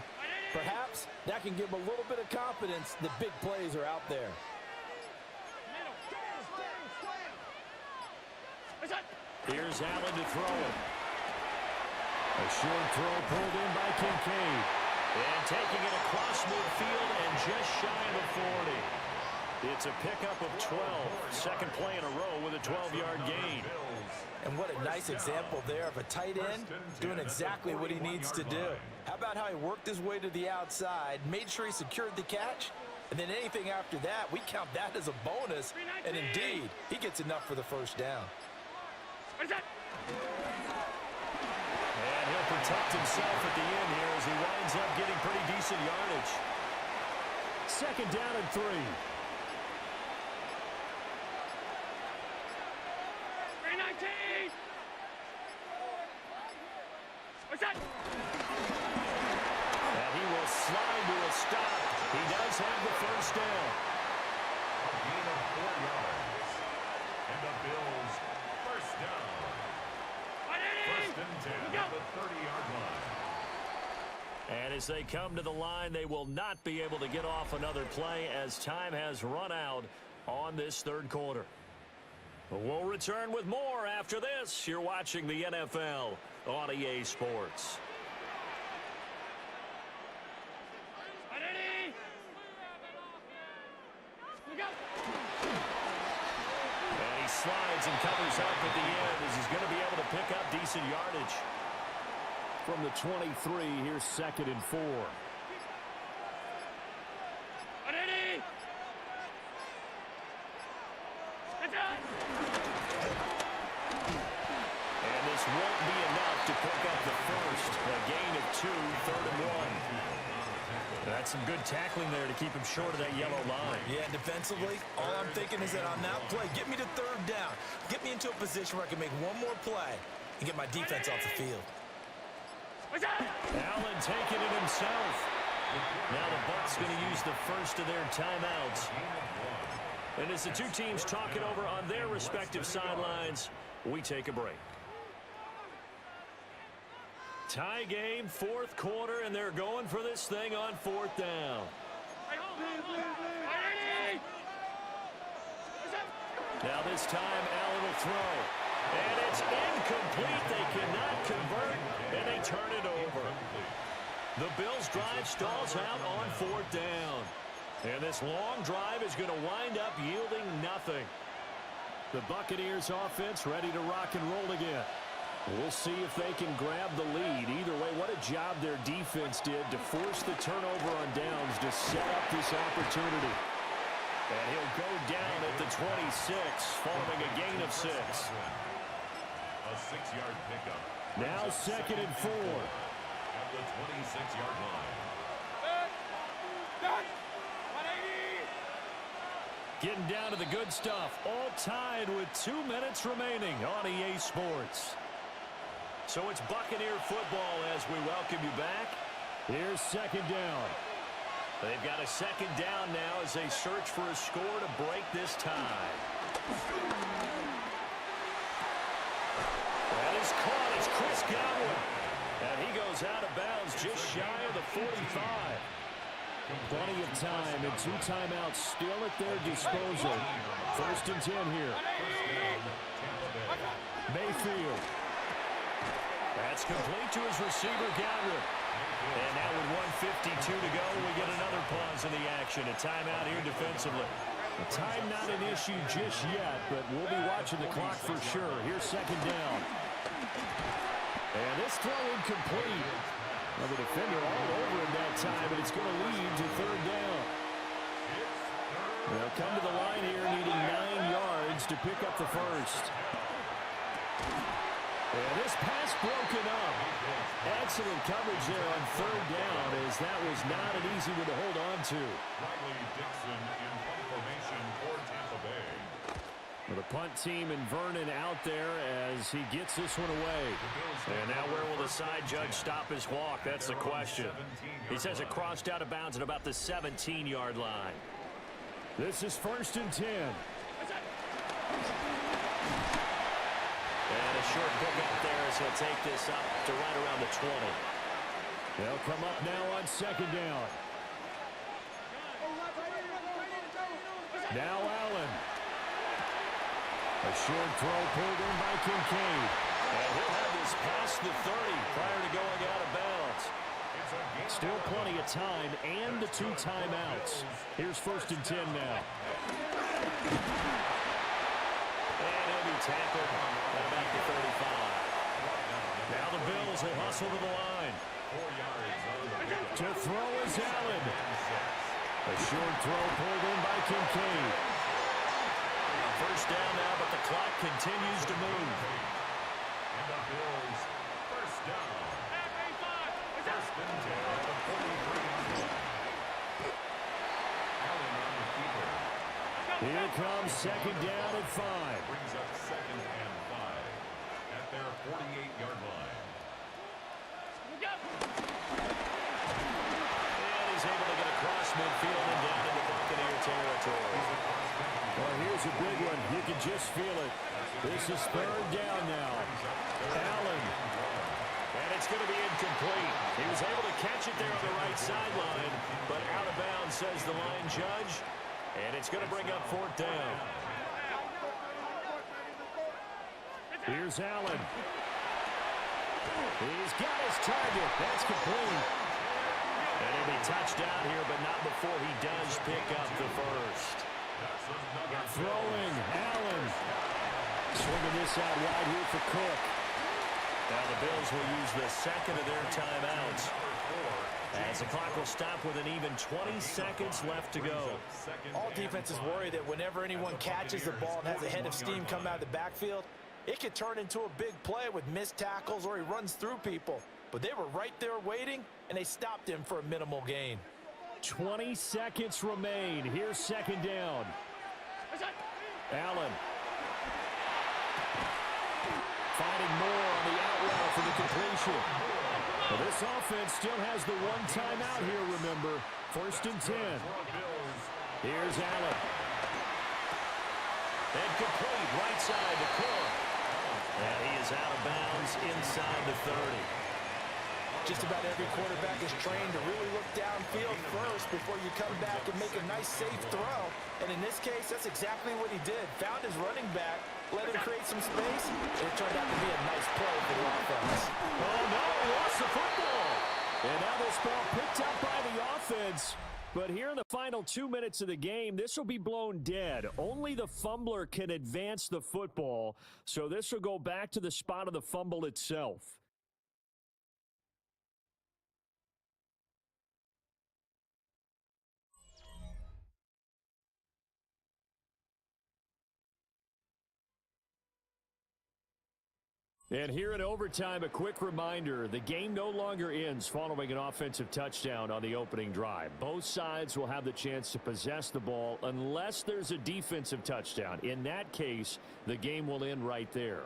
Perhaps that can give them a little bit of confidence that big plays are out there. Here's Allen to throw it. A short throw pulled in by Kincaid. And taking it across midfield and just shy of the 40. It's a pickup of 12. 2nd play in a row with a 12-yard gain. And what a nice example there of a tight end doing exactly what he needs to do. How about how he worked his way to the outside, made sure he secured the catch, and then anything after that, we count that as a bonus. And indeed, he gets enough for the 1st down. And he'll protect himself at the end here as he winds up getting pretty decent yardage. 2nd down and 3. And he will slide to a stop. He does have the 1st down. A gain of 4 yards. And the Bills 1st down. 1st and 10 at the 30-yard line. And as they come to the line, they will not be able to get off another play as time has run out on this 3rd quarter. We'll return with more after this. You're watching the NFL on EA Sports. And he slides and covers up at the end as he's going to be able to pick up decent yardage. From the 23, here's 2nd and 4. And this won't be enough to pick up the first. A gain of 2, 3rd and 1. That's some good tackling there to keep him short of that yellow line. Yeah, defensively, all I'm thinking is that on that play, get me to 3rd down. Get me into a position where I can make one more play and get my defense off the field. Allen taking it himself. Now the Bucs going to use the first of their timeouts. And as the two teams talk it over on their respective sidelines, we take a break. Tie game, 4th quarter, and they're going for this thing on 4th down. Now this time, Allen will throw. And it's incomplete. They cannot convert, and they turn it over. The Bills' drive stalls out on 4th down. And this long drive is going to wind up yielding nothing. The Buccaneers offense ready to rock and roll again. We'll see if they can grab the lead. Either way, what a job their defense did to force the turnover on downs to set up this opportunity. And he'll go down at the 26, following a gain of 6. A 6-yard pickup. Now 2nd and 4. At the 26-yard line. Getting down to the good stuff. All tied with 2 minutes remaining on EA Sports. So it's Buccaneer football as we welcome you back. Here's second down. They've got a second down now as they search for a score to break this tie. That is caught. It's Chris Godwin. And he goes out of bounds just shy of the 45. Plenty of time and 2 timeouts still at their disposal. First and 10 here. Mayfield. That's complete to his receiver, Godwin. And now with 1:52 to go, we get another pause in the action. A timeout here defensively. Time not an issue just yet, but we'll be watching the clock for sure. Here's second down. And this throw incomplete. Well, the defender all over him that time, but it's going to lead to third down. They'll come to the line here needing 9 yards to pick up the first. And this pass broken up. Excellent coverage there on third down, as that was not an easy one to hold on to. Riley Dixon in punt formation for Tampa Bay. Well, the punt team and Vernon out there as he gets this one away. And now where will the side judge stop his walk? That's the question. He says it crossed out of bounds at about the 17-yard line. This is first and 10. And a short pick up there as he'll take this up to right around the 20. They'll come up now on second down. Now Allen. A short throw pulled in by Kincaid. And he'll have this past the 30 prior to going out of bounds. Still plenty of time and the 2 timeouts. Here's first and 10 now. And he'll be tackled at about the 35. Now the Bills will hustle to the line. To throw is Allen. A short throw pulled in by Kincaid. First down now, but the clock continues to move. And the Bills first down. First and 10 at the 43. Allen on the keeper. Here comes second down at 5. Brings up second and 5 at their 48-yard line. And he's able to get across midfield and down into Buccaneer territory. Well, here's a big one. You can just feel it. This is third down now. Allen. And it's going to be incomplete. He was able to catch it there on the right sideline, but out of bounds, says the line judge. And it's going to bring up fourth down. Here's Allen. He's got his target. That's complete. And he'll be touched down here, but not before he does pick up the first. Throwing, Allen. Swinging this out wide here for Cook. Now the Bills will use the second of their timeouts, as the clock will stop with an even 20 seconds left to go. All defenses worry that whenever anyone catches the ball and has a head of steam come out of the backfield, it could turn into a big play with missed tackles or he runs through people. But they were right there waiting, and they stopped him for a minimal gain. 20 seconds remain. Here's second down. Allen. Finding more on the out route for the completion. Well, this offense still has the 1 timeout here, remember. First and 10. Here's Allen. And complete right side to Cook. And he is out of bounds inside the 30. Just about every quarterback is trained to really look downfield first before you come back and make a nice, safe throw. And in this case, that's exactly what he did. Found his running back, let him create some space, and it turned out to be a nice play for the offense. Oh, no, he lost the football. And now this ball picked up by the offense. But here in the final 2 minutes of the game, this will be blown dead. Only the fumbler can advance the football, so this will go back to the spot of the fumble itself. And here in overtime, a quick reminder, the game no longer ends following an offensive touchdown on the opening drive. Both sides will have the chance to possess the ball unless there's a defensive touchdown. In that case, the game will end right there.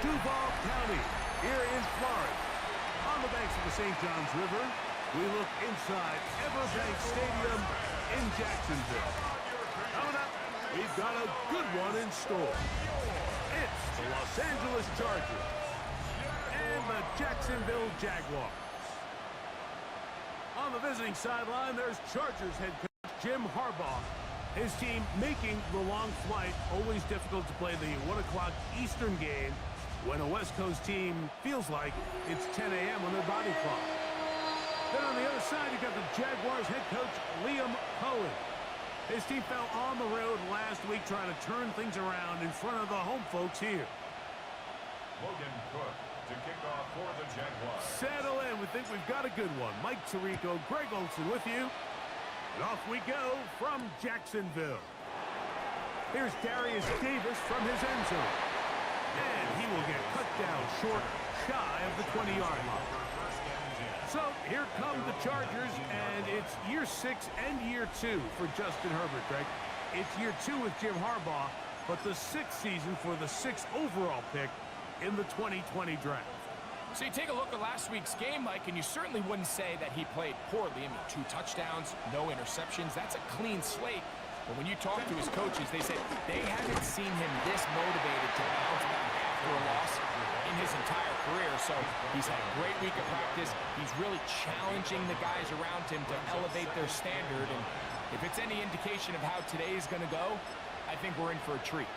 Duval County, here in Florida. On the banks of the St. Johns River, we look inside Everbank Stadium in Jacksonville. Coming up, we've got a good one in store. It's the Los Angeles Chargers and the Jacksonville Jaguars. On the visiting sideline, there's Chargers head coach Jim Harbaugh. His team making the long flight. Always difficult to play the 1 o'clock Eastern game when a West Coast team feels like it's 10 a.m. on their body clock. Then on the other side, you got the Jaguars head coach Liam Cohen. His team fell on the road last week trying to turn things around in front of the home folks here. Logan Cook to kick off for the Jaguars. Settle in. We think we've got a good one. Mike Tirico, Greg Olson with you. And off we go from Jacksonville. Here's Darius Davis from his end zone. And he will get cut down short, shy of the 20-yard line. So here come the Chargers, and it's year 6 and year 2 for Justin Herbert, Greg. It's year 2 with Jim Harbaugh, but the 6th season for the 6th overall pick in the 2020 draft. So you take a look at last week's game, Mike, and you certainly wouldn't say that he played poorly. I mean, 2 touchdowns, no interceptions. That's a clean slate. But when you talk to his coaches, they said they haven't seen him this motivated to bounce back after a loss in his entire career. So he's had a great week of practice. He's really challenging the guys around him to elevate their standard. And if it's any indication of how today is going to go, I think we're in for a treat.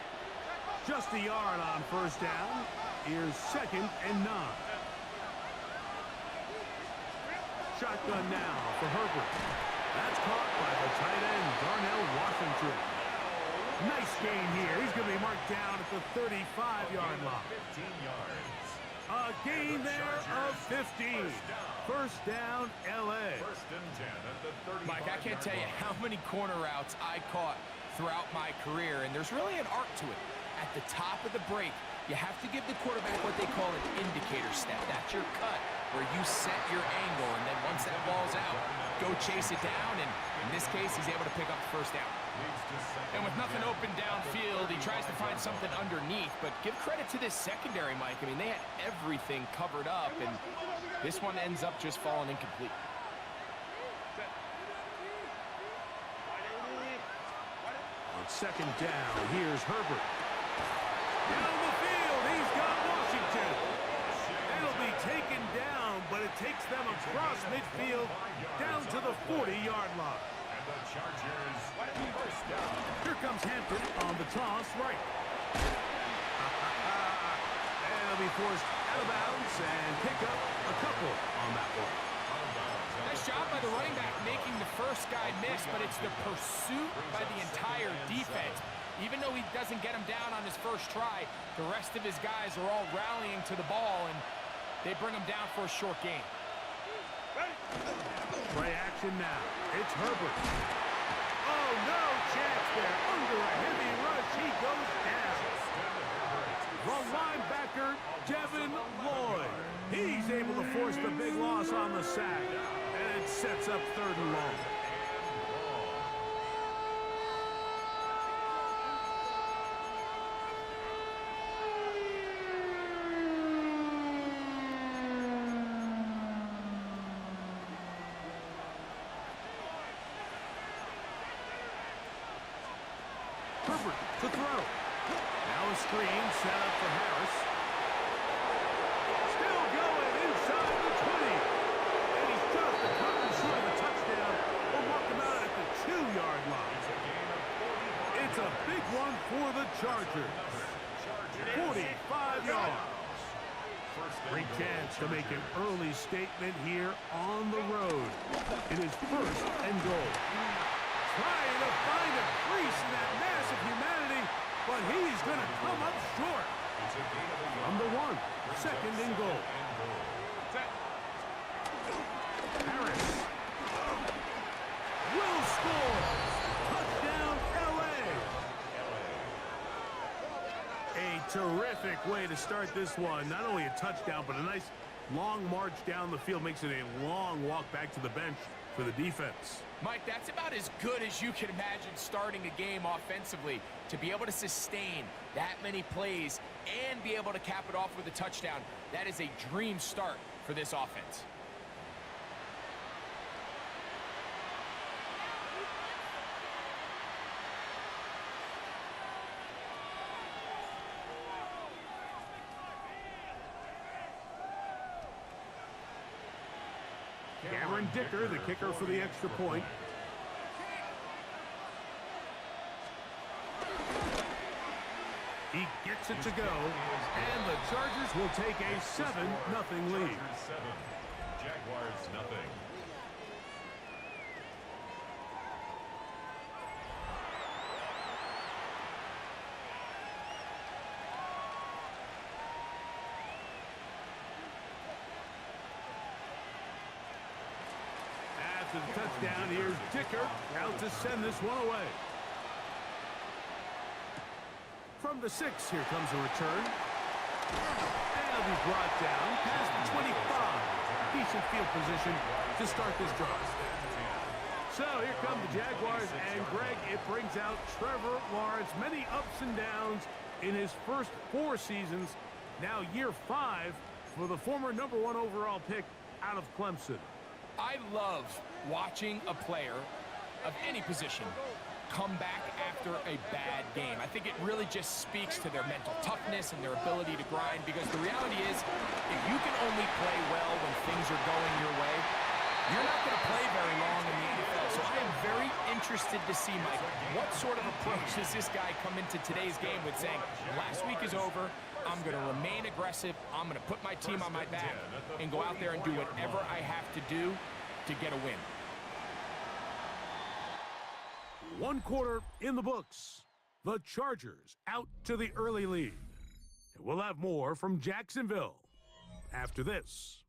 Just a yard on first down. Here's 2nd and 9. Shotgun now for Herbert. That's caught by the tight end, Darnell Washington. Nice gain here. He's going to be marked down at the 35-yard line. 15 yards. A gain there of 15. First down, L.A. First and 10 at the 35. Mike, I can't tell you how many corner routes I caught throughout my career, and there's really an art to it. At the top of the break, you have to give the quarterback what they call an indicator step. That's your cut, where you set your angle, and then once that ball's out, go chase it down, and in this case, he's able to pick up the first down. And with nothing open downfield, he tries to find something underneath, but give credit to this secondary, Mike. I mean, they had everything covered up, and this one ends up just falling incomplete. On 2nd down, here's Herbert. Down the field, he's got Washington. It'll be taken down, but it takes them across midfield down to the 40-yard line. And the Chargers first down. Here comes Hampton on the toss right. And he'll be forced out of bounds and pick up a couple on that one. Nice job by the running back making the first guy miss, but it's the pursuit by the entire defense. Even though he doesn't get him down on his first try, the rest of his guys are all rallying to the ball, and they bring him down for a short gain. Play action now. It's Herbert. Oh, no chance there. Under a heavy rush, he goes down. The linebacker, Devin Lloyd. He's able to force the big loss on the sack, and it sets up 3rd and long. Herbert to throw. Now a screen set up for Harris. Still going inside the 20. And he's just a couple short of a touchdown. We'll walk him out at the That's a big one for the Chargers. 45 yards. Great chance to make an early statement here on the road. It is 1st and goal. Trying to find a crease in that mass of humanity, but he's going to come up short. From the 1, 2nd and goal. Harris will score. Touchdown, L.A. A terrific way to start this one. Not only a touchdown, but a nice long march down the field. Makes it a long walk back to the bench for the defense. Mike, that's about as good as you can imagine starting a game offensively. To be able to sustain that many plays and be able to cap it off with a touchdown, that is a dream start for this offense. Cameron Dicker, the kicker for the extra point. He gets it to go, and the Chargers will take a 7-0 lead. Jaguars nothing. After the touchdown, here's Dicker out to send this one away. From the 6, here comes a return. And it'll be brought down past the 25. Decent field position to start this drive. So here come the Jaguars, and Greg, it brings out Trevor Lawrence. Many ups and downs in his first 4 seasons. Now year 5 for the former #1 overall pick out of Clemson. I love watching a player of any position come back after a bad game. I think it really just speaks to their mental toughness and their ability to grind, because the reality is, if you can only play well when things are going your way, you're not going to play very long in the NFL. So I am very interested to see, Mike, what sort of approach does this guy come into today's game with, saying, last week is over, I'm going to remain aggressive, I'm going to put my team on my back and go out there and do whatever I have to do to get a win. 1 quarter in the books. The Chargers out to the early lead. And we'll have more from Jacksonville after this.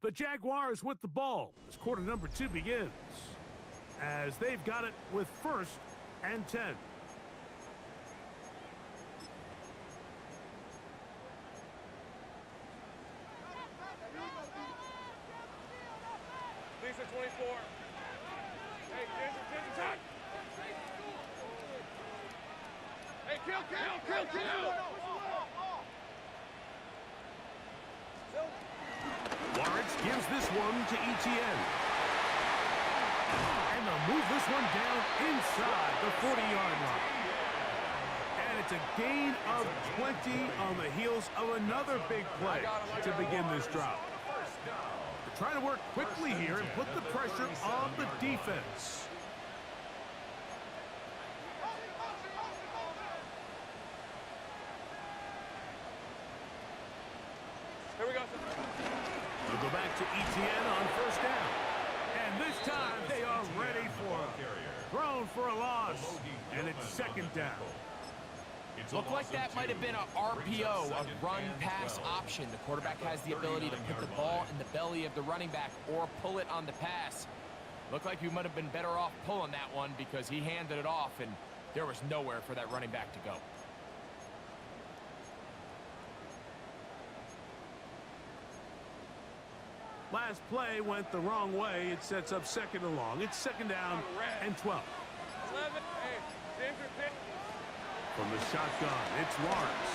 The Jaguars with the ball as quarter number 2 begins, as they've got it with 1st and 10. Lisa 24. Hey, Ginger, time. Hey, kill. Lawrence gives this one to Etienne. And they'll move this one down inside the 40-yard line. And it's a gain of 20 on the heels of another big play to begin this drive. They're trying to work quickly here and put the pressure on the defense. Here we go. They'll go back to Etienne on 1st down. And this time they are ready for him. Thrown for a loss. And it's 2nd down. Looked like that might have been a RPO, a run-pass option. The quarterback has the ability to put the ball in the belly of the running back or pull it on the pass. Looked like he might have been better off pulling that one, because he handed it off and there was nowhere for that running back to go. Last play went the wrong way. It sets up 2nd and long. It's 2nd down and 12. 11. Hey, Ginger, pick. From the shotgun, it's Lawrence.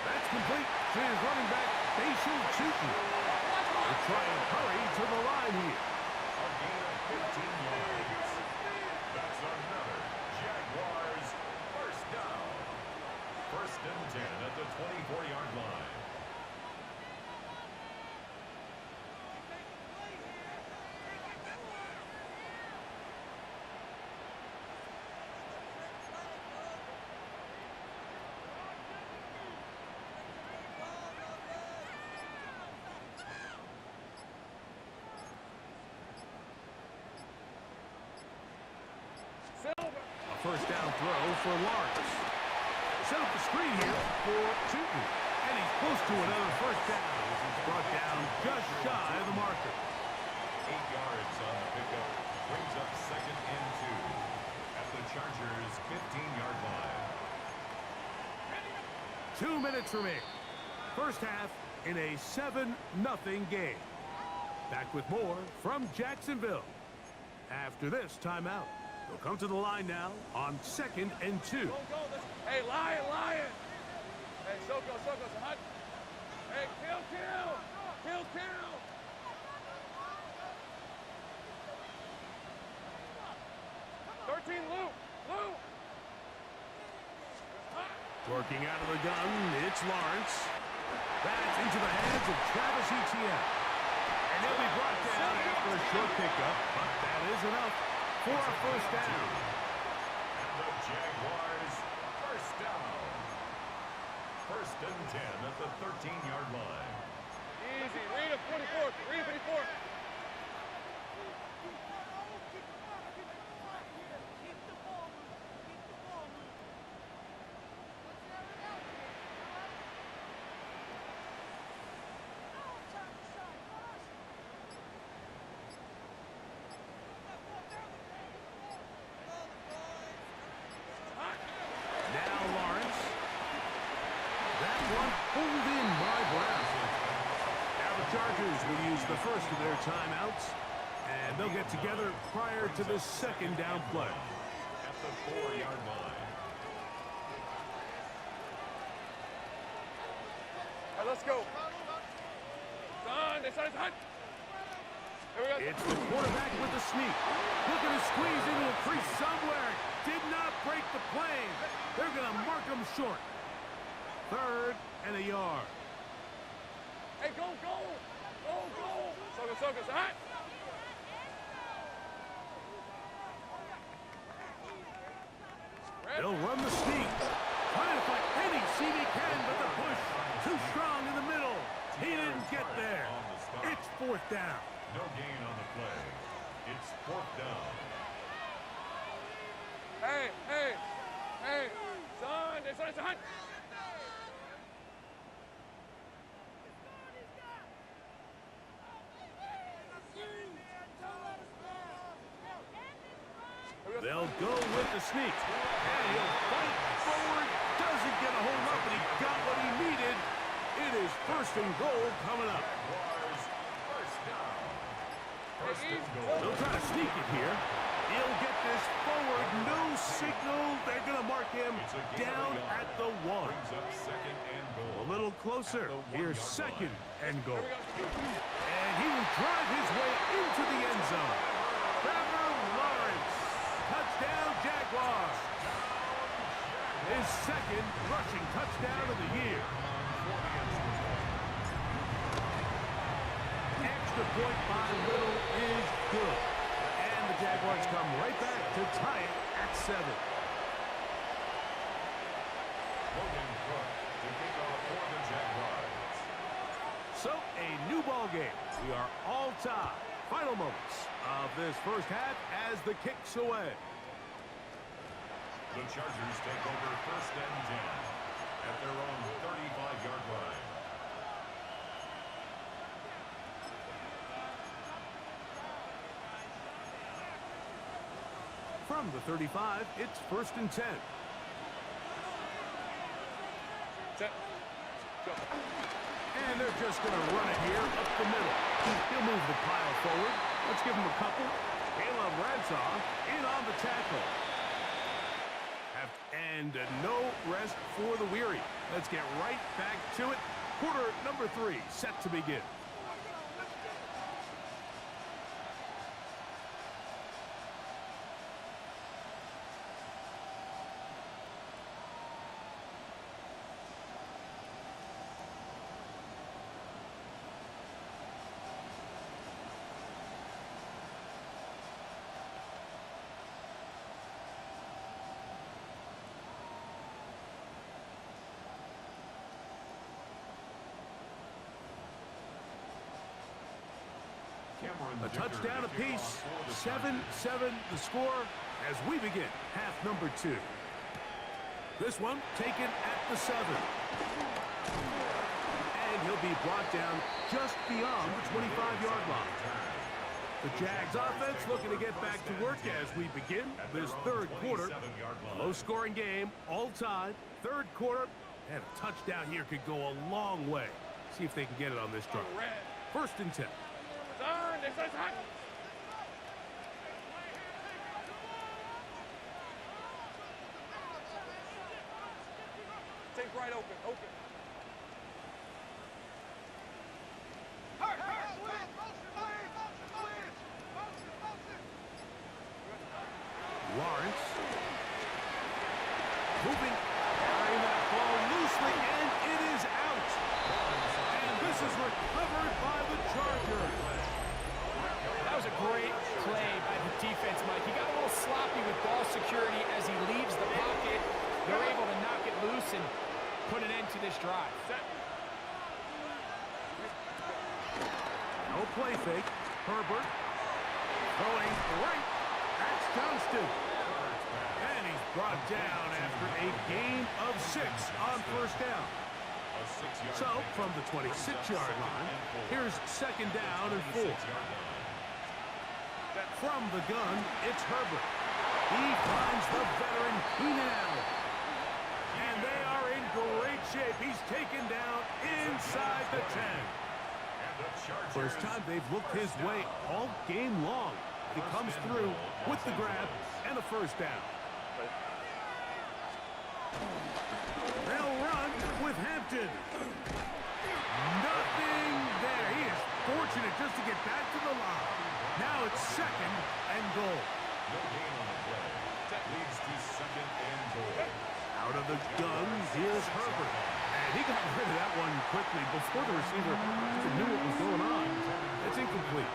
That's complete to his running back, Basil Chutin. They'll try and hurry to the line here. A gain of 15 yards. That's another Jaguars 1st down. 1st and 10 at the 24-yard line. first down throw for Lawrence. Set up the screen here for JUJU. And he's close to another first down. This is brought down just shy of the marker. 8 yards on the pickup. Brings up 2nd and 2 at the Chargers' 15-yard line. 2 minutes remaining. First half in a 7-0 game. Back with more from Jacksonville. After this timeout, they'll come to the line now on 2nd and 2. Go, go. Hey, Lion, Lion. Hey, Soko, hot. Hey, kill. 13, Luke. Working out of the gun, it's Lawrence. That's into the hands of Travis Etienne. And he'll be brought down after a short pickup, but that is enough for a first down. And the Jaguars, first down. 1st and 10 at the 13-yard line. Easy. Read him, 24. Read 24. Chargers will use the first of their timeouts, and they'll get together prior to the second down play. At the 4-yard line. All right, let's go. Son, they started to hunt. Here we go. It's the quarterback with the sneak. Looking to squeeze into a crease somewhere. Did not break the plane. They're going to mark him short. 3rd and a yard. Hey, go. Soko, hot. They'll run the sneak. Trying to find any seam he can, but the push too strong in the middle. He didn't get there. It's 4th down. No gain on the play. It's 4th down. Hey. Son, they started to hunt. They'll go with the sneak. And he'll fight forward. Doesn't get a hold up, and he got what he needed. It is 1st and goal coming up. Jaguars, first down. 1st and goal. They'll try to sneak it here. He'll get this forward. No signal. They're going to mark him down at the 1. Brings up 2nd and goal. A little closer. Here's 2nd and goal. And he will drive his way into the end zone. Trevor Lawrence. Touchdown, Jaguars. His 2nd rushing touchdown of the year. Extra point by Little is good. And the Jaguars come right back to tie it at 7. Logan Cook to kick off for the Jaguars. So, a new ball game. We are all tied. Final moments of this first half as the kicks away. The Chargers take over 1st and 10 at their own 35-yard line. From the 35, it's 1st and 10. Set. Go. And they're just going to run it here up the middle. He'll move the pile forward. Let's give him a couple. Caleb Ransaw in on the tackle. And no rest for the weary. Let's get right back to it. Quarter number 3 set to begin. A touchdown apiece, 7-7 the score, as we begin half number 2. This one taken at the 7. And he'll be brought down just beyond the 25-yard line. The Jags offense looking to get back to work as we begin this third quarter. Low-scoring game, all tied. Third quarter, and a touchdown here could go a long way. See if they can get it on this drive. First and 10. Take right open. Lawrence. Moving. Carrying that ball loosely, and it is out. And this is recovered by the Chargers. That was a great play by the defense, Mike. He got a little sloppy with ball security as he leaves the pocket. They're able to knock it loose and put an end to this drive. No play fake. Herbert throwing right. That's Johnston. And he's brought down after a gain of 6 on first down. So, from the 26-yard line, here's second down and 4. From the gun, it's Herbert. He finds the veteran Keenan Allen. And they are in great shape. He's taken down inside the 10. First time they've looked his way all game long. He comes through with the grab and a first down. They'll run with Hampton. Nothing there. He is fortunate just to get back to the line. Now it's second and goal. No gain on the play. That leads to second and goal. Out of the gun, here's Herbert. And he got rid of that one quickly before the receiver even knew what was going on. It's incomplete.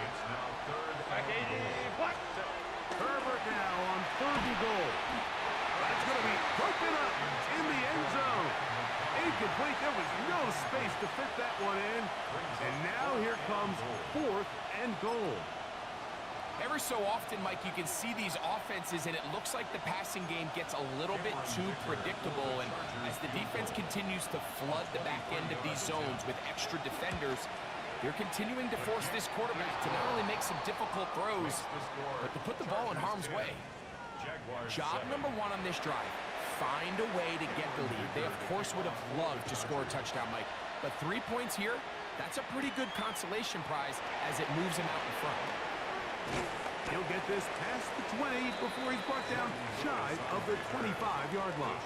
It's now third and goal. Herbert now on third and goal. That's going to be broken up in the end zone. Incomplete. There was no space to fit that one in. And now here comes fourth and goal. Ever so often, Mike, you can see these offenses, and it looks like the passing game gets a little bit too predictable. And as the defense continues to flood the back end of these zones with extra defenders, they're continuing to force this quarterback to not only make some difficult throws, but to put the ball in harm's way. Job number 1 on this drive, find a way to get the lead. They, of course, would have loved to score a touchdown, Mike. But 3 points here, that's a pretty good consolation prize as it moves him out in front. He'll get this past the 20 before he's brought down shy of the 25-yard line.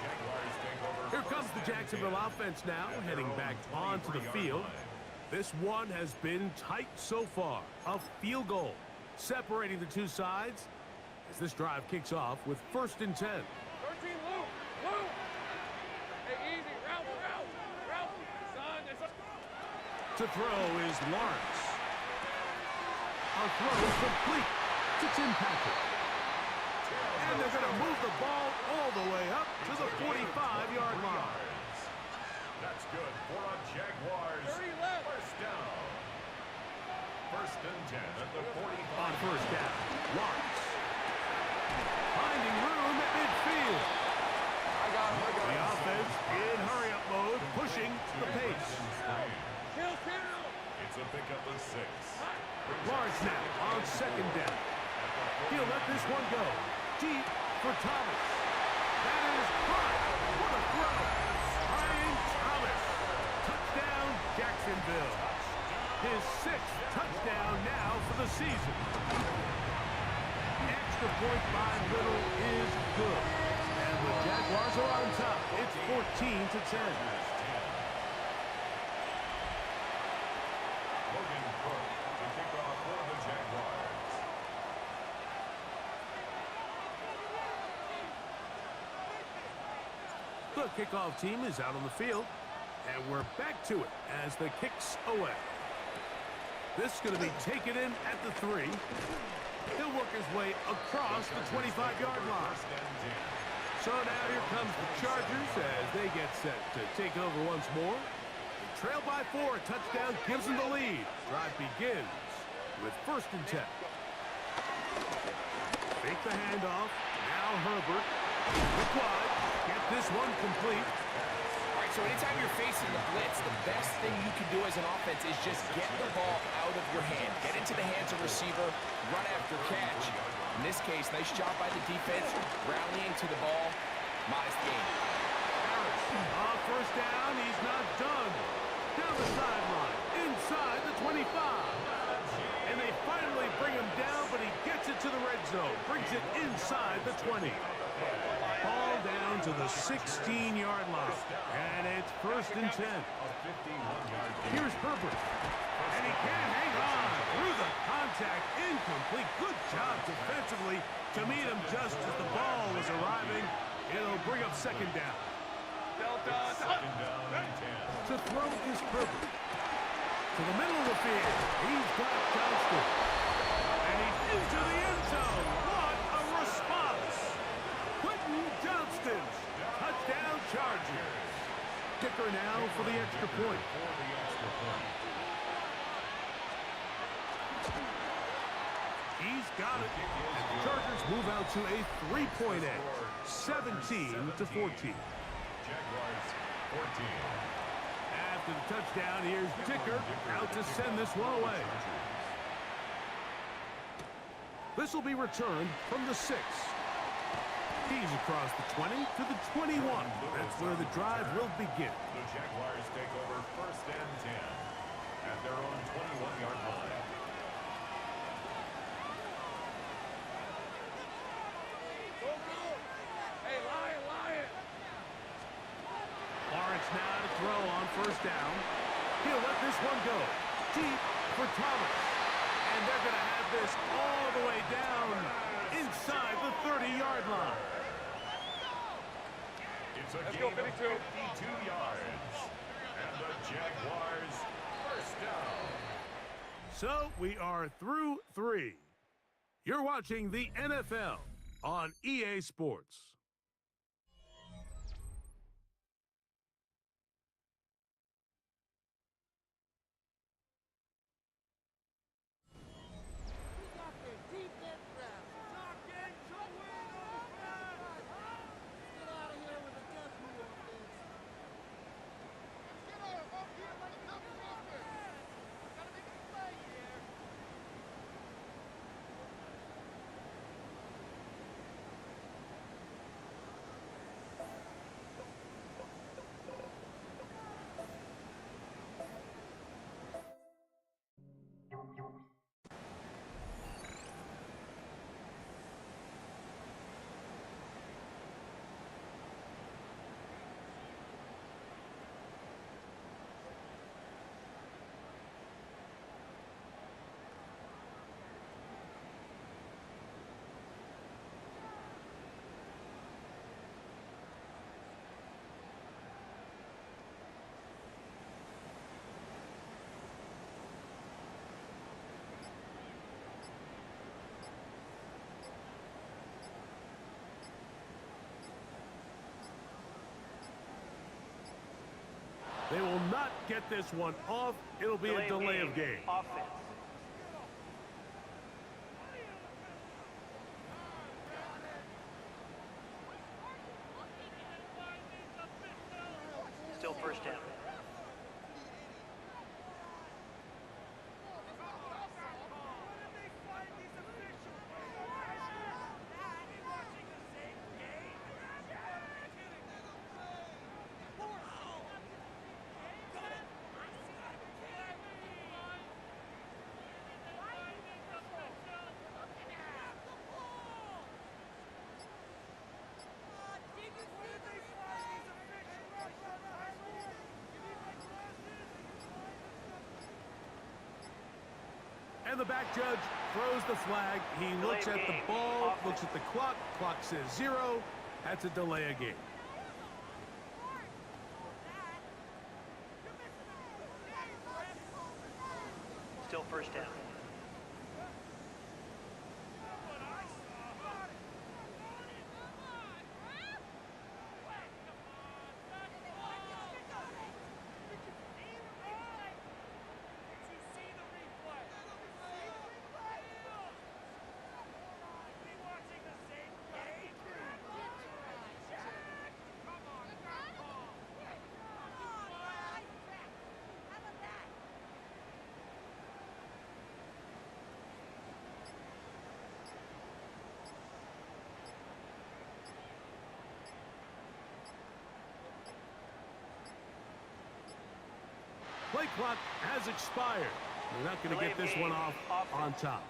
Here comes the Jacksonville offense now, heading back onto the field. This one has been tight so far. A field goal separating the two sides as this drive kicks off with first and 10. 13, Lou. Hey, easy. Route. Son. To throw is Lawrence. A throw is complete to Tim Patrick. And they're going to move the ball all the way up to the 45-yard line. That's good for a Jaguars. 30 left. First down. First and 10 at the 45. On first down, Lawrence. Finding room at midfield. The offense in hurry-up mode, pushing the pace. Kill. It's a pickup of 6. Lawrence now on second down. He'll let this one go. Deep for Thomas. That is hot. What a throw. Brian Thomas. Touchdown, Jacksonville. His 6th touchdown now for the season. Extra point by Little is good. And the Jaguars are on top. It's 14-10. The kickoff team is out on the field, and we're back to it as the kick's away. This is going to be taken in at the 3. He'll work his way across the 25-yard line. So now here comes the Chargers as they get set to take over once more. They trail by 4. A touchdown gives them the lead. Drive begins with first and 10. Take the handoff. Now Herbert. Quick wide. Get this one complete. All right, so anytime you're facing the blitz, the best thing you can do as an offense is just get the ball out of your hand. Get into the hands of receiver, run after catch. In this case, nice job by the defense, rallying to the ball. Modest gain. First down, he's not done. Down the sideline, inside the 25. And they finally bring him down, but he gets it to the red zone. Brings it inside the 20. Ball down to the 16-yard line. And it's 1st and 10. Here's Herbert. And he can't hang on. Through the contact, incomplete. Good job defensively to meet him just as the ball was arriving. It'll bring up 2nd down. Second down and 10. To throw is Herbert. To the middle of the field. He's got Johnston. And he's into the end zone. What a response. Quentin Johnston's touchdown Chargers. Kicker now for the extra point. He's got it. And the Chargers move out to a 3-point edge. 17-14. Jaguars 14. After the touchdown, here's Dicker out to send this one away. This will be returned from the 6. He's across the 20 to the 21. That's where the drive will begin. The Jaguars take over 1st and 10 at their own 21-yard line. Lawrence now to throw on 1st down. He'll let this one go. Deep for Thomas. And they're going to have this all the way down inside the 30-yard line. It's a gain of 52 yards. And the Jaguars 1st down. So we are through 3. You're watching the NFL on EA Sports. They will not get this one off. It'll be a delay of game. Offense. Still 1st down. And the back judge throws the flag. He looks at the ball, looks at the clock. Clock says 0. That's a delay of game. Still 1st down. play clock has expired. They're not going to get this one off on top.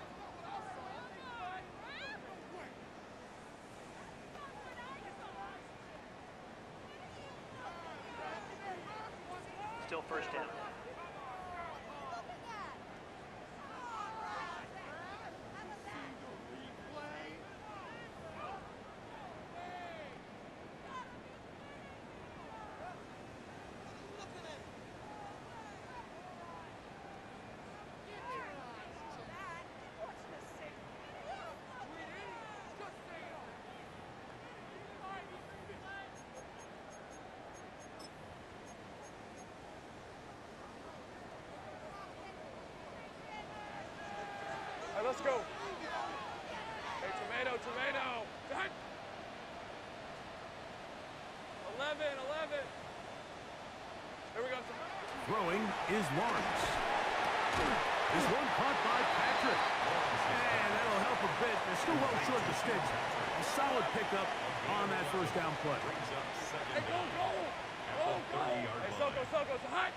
Still first down. Hey, let's go. Hey, tomato. Done. 11. Here we go. Throwing is Lawrence. This one caught by Patrick. And that'll help a bit. They're still well short of the sticks. A solid pickup on that first down play. Hey, go. Hey, Soko, it's hot.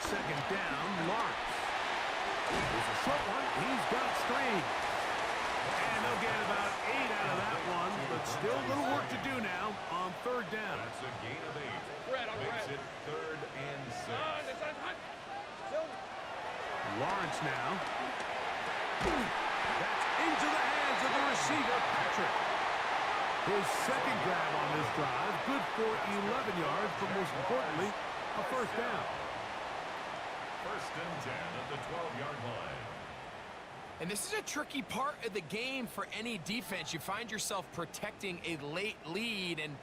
Second down, Lawrence. There's a short one. He's got Strange. And they'll get about 8 out of that one, but still a little work to do now on third down. That's a gain of 8. Red. Makes it 3rd and 6. It's hot. Lawrence now. That's into the hands of the receiver, Patrick. His second grab on this drive, good for 11 yards, but most importantly, a first down. 1st and 10 at the 12-yard line. And this is a tricky part of the game for any defense. You find yourself protecting a late lead, and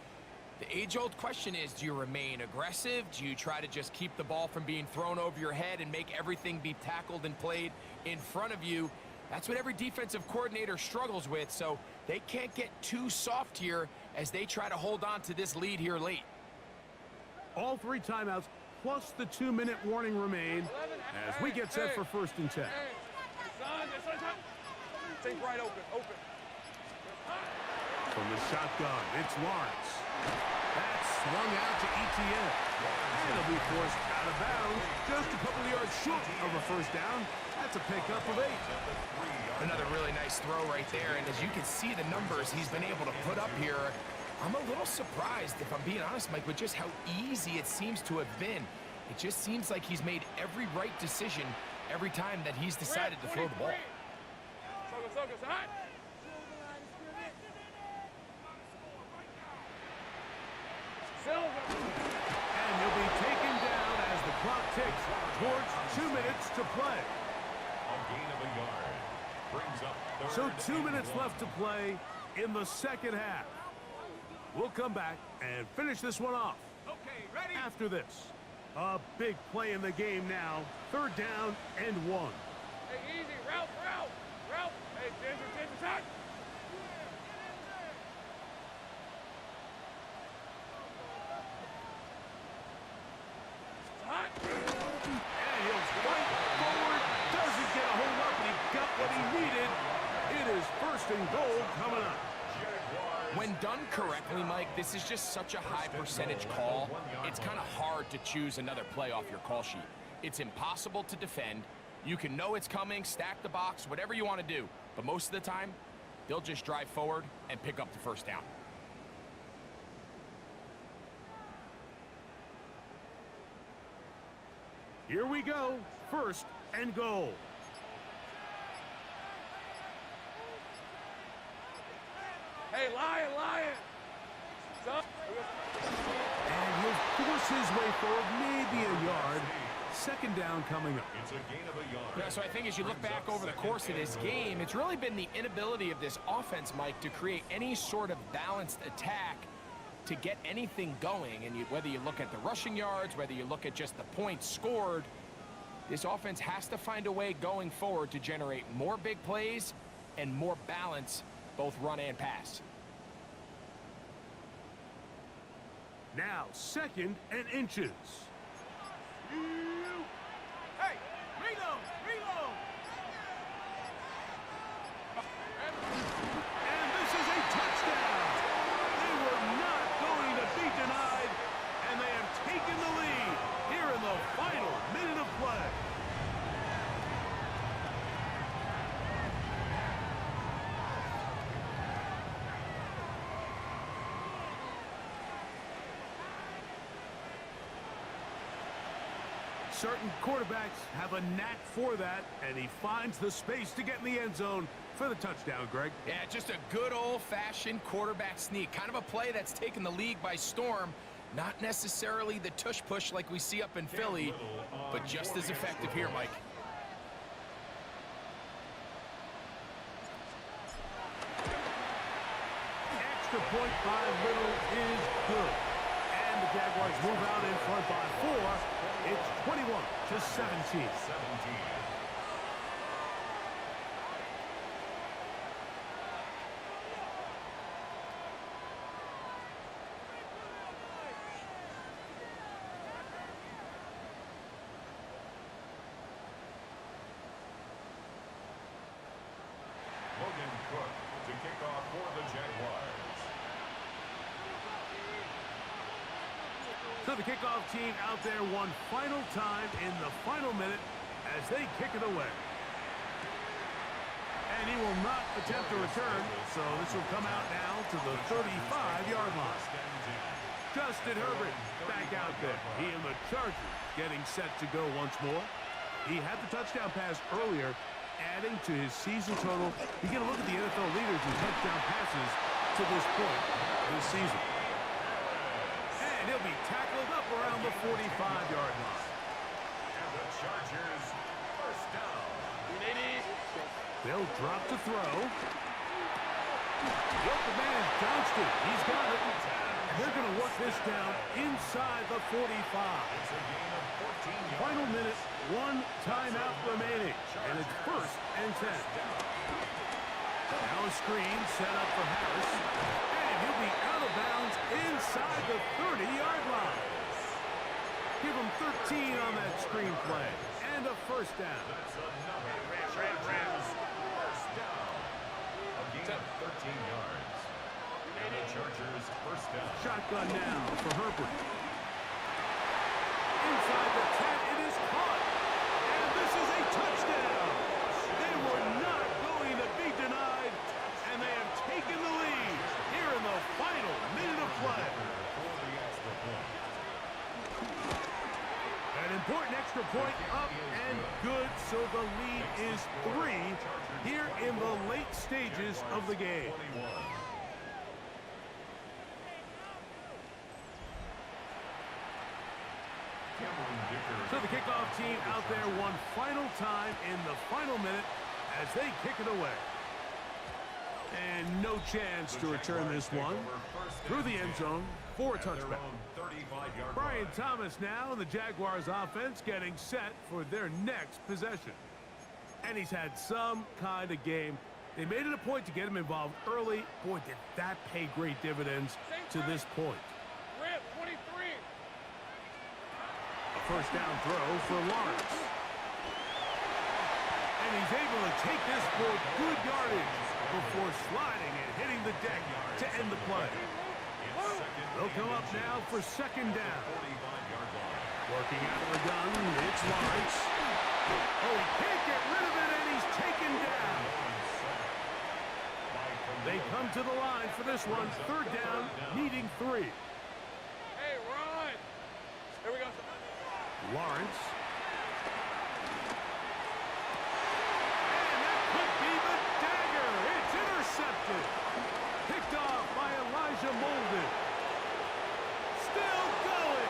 the age-old question is, do you remain aggressive? Do you try to just keep the ball from being thrown over your head and make everything be tackled and played in front of you? That's what every defensive coordinator struggles with, so they can't get too soft here as they try to hold on to this lead here late. All 3 timeouts plus the 2-minute warning remain as we get set for 1st and 10. Think right open. From the shotgun, it's Lawrence. That's swung out to ETN. And it'll be forced out of bounds just a couple of yards short of a first down. That's a pickup of 8. Another really nice throw right there, and as you can see the numbers he's been able to put up here, I'm a little surprised, if I'm being honest, Mike, with just how easy it seems to have been. It just seems like he's made every right decision every time that he's decided to throw the ball. Soko, it's hot. And he'll be taken down as the clock ticks towards 2 minutes to play. A gain of a yard. Brings up 3rd. So 2 minutes left to play in the second half. We'll come back and finish this one off. Okay, ready? After this, a big play in the game now. 3rd down and 1. Hey, easy. Route. Hey, Ginger, hot. And he'll fight forward. Doesn't get a hold up, and he got what he needed. It is 1st and goal coming up. When done correctly, Mike, this is just such a high percentage call. It's kind of hard to choose another play off your call sheet. It's impossible to defend. You can know it's coming, stack the box, whatever you want to do. But most of the time, they'll just drive forward and pick up the first down. Here we go. 1st and goal. Hey, lion. And he'll force his way forward, maybe a yard. 2nd down coming up. It's a gain of a yard. Yeah, so I think as you look back over the course of this game, it's really been the inability of this offense, Mike, to create any sort of balanced attack to get anything going. And whether you look at the rushing yards, whether you look at just the points scored, this offense has to find a way going forward to generate more big plays and more balance, both run and pass. Now 2nd and inches. Hey, reload. And this is a touchdown. They were not Certain quarterbacks have a knack for that, and he finds the space to get in the end zone for the touchdown, Greg. Yeah, just a good old-fashioned quarterback sneak. Kind of a play that's taken the league by storm. Not necessarily the tush-push like we see up in Philly, but just as effective here, Mike. Extra point by Little is good. And the Jaguars move out in front by 4. It's 21-17. To kick off for the Jaguars. So the kickoff team out there one final time in the final minute as they kick it away. And he will not attempt to return, so this will come out now to the 35-yard line. Justin Herbert back out there. He and the Chargers getting set to go once more. He had the touchdown pass earlier, adding to his season total. You get a look at the NFL leaders in touchdown passes to this point this season. And he'll be tackled up around the 45-yard line. And the Chargers first down. They'll drop to throw. Yep, the man is Johnston. He's got it. And they're going to work this down inside the 45. It's a gain of 14 yards. Final minute, 1 timeout remaining, and it's 1st and 10. Now a screen set up for Harris, and he'll be out of bounds inside the 30-yard line. Give him 13 on that screen play, and a first down. That's another Chargers first down. A gain of 13 yards. And the Chargers first down. Shotgun now for Herbert. Inside the 10, it is caught. And this is a touchdown. They were not going to be denied, and they have taken the lead here in the final minute of play. An important extra point up and good, so the lead is 3 here in the late stages of the game. So the kickoff team out there one final time in the final minute as they kick it away. And no chance to return this one through the end zone for a touchback. Brian Thomas now and the Jaguars offense getting set for their next possession. And he's had some kind of game. They made it a point to get him involved early. Boy, did that pay great dividends to this point. First down throw for Lawrence. And he's able to take this for good yardage before sliding and hitting the deck to end the play. They'll come up now for second down. Working out of the gun, it's Lawrence. Oh, he can't get rid of it, and he's taken down. They come to the line for this one. Third down, needing 3. Hey, Ron! Here we go. Lawrence. And that could be the dagger. It's intercepted. Picked off by Elijah Molden. Still going.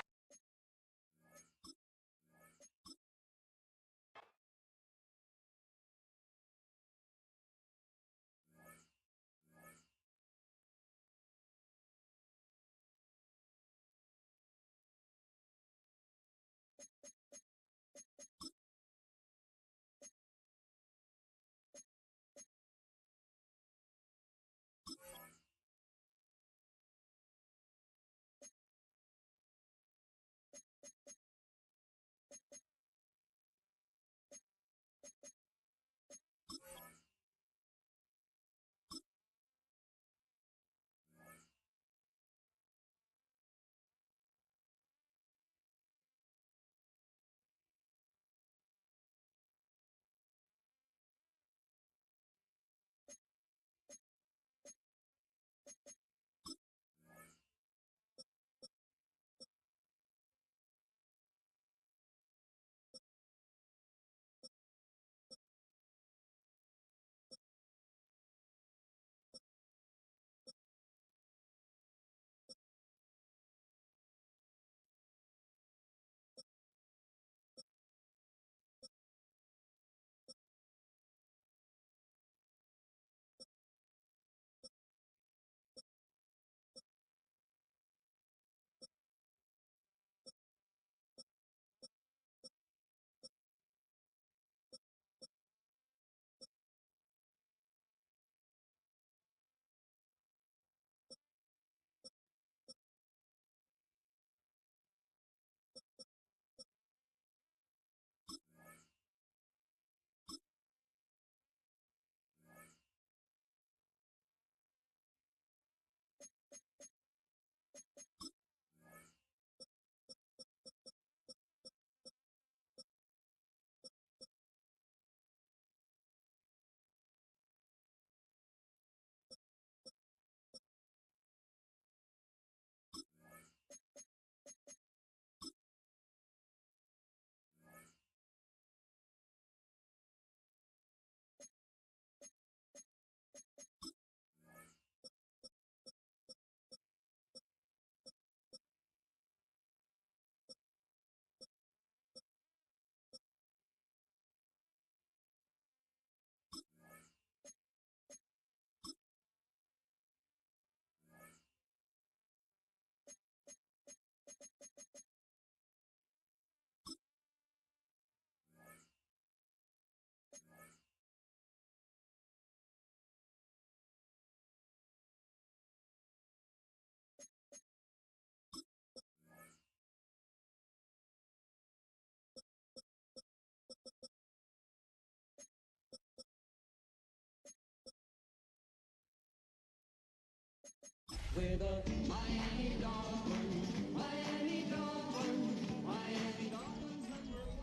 With a Miami Dolphins, Miami Dolphins, Miami Dolphins #1.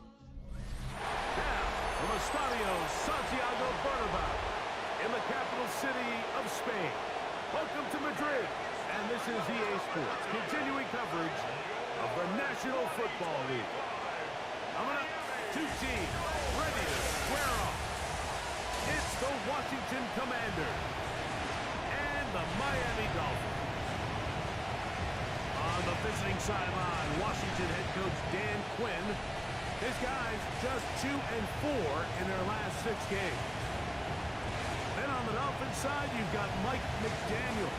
Now, from Estadio Santiago Bernabeu, in the capital city of Spain. Welcome to Madrid, and this is EA Sports, continuing coverage of the National Football League. Coming up, two teams ready to square off. It's the Washington Commanders and the Miami Dolphins. On the visiting sideline, Washington head coach Dan Quinn. His guys just 2-4 in their last 6 games. Then on the Dolphins side, you've got Mike McDaniel.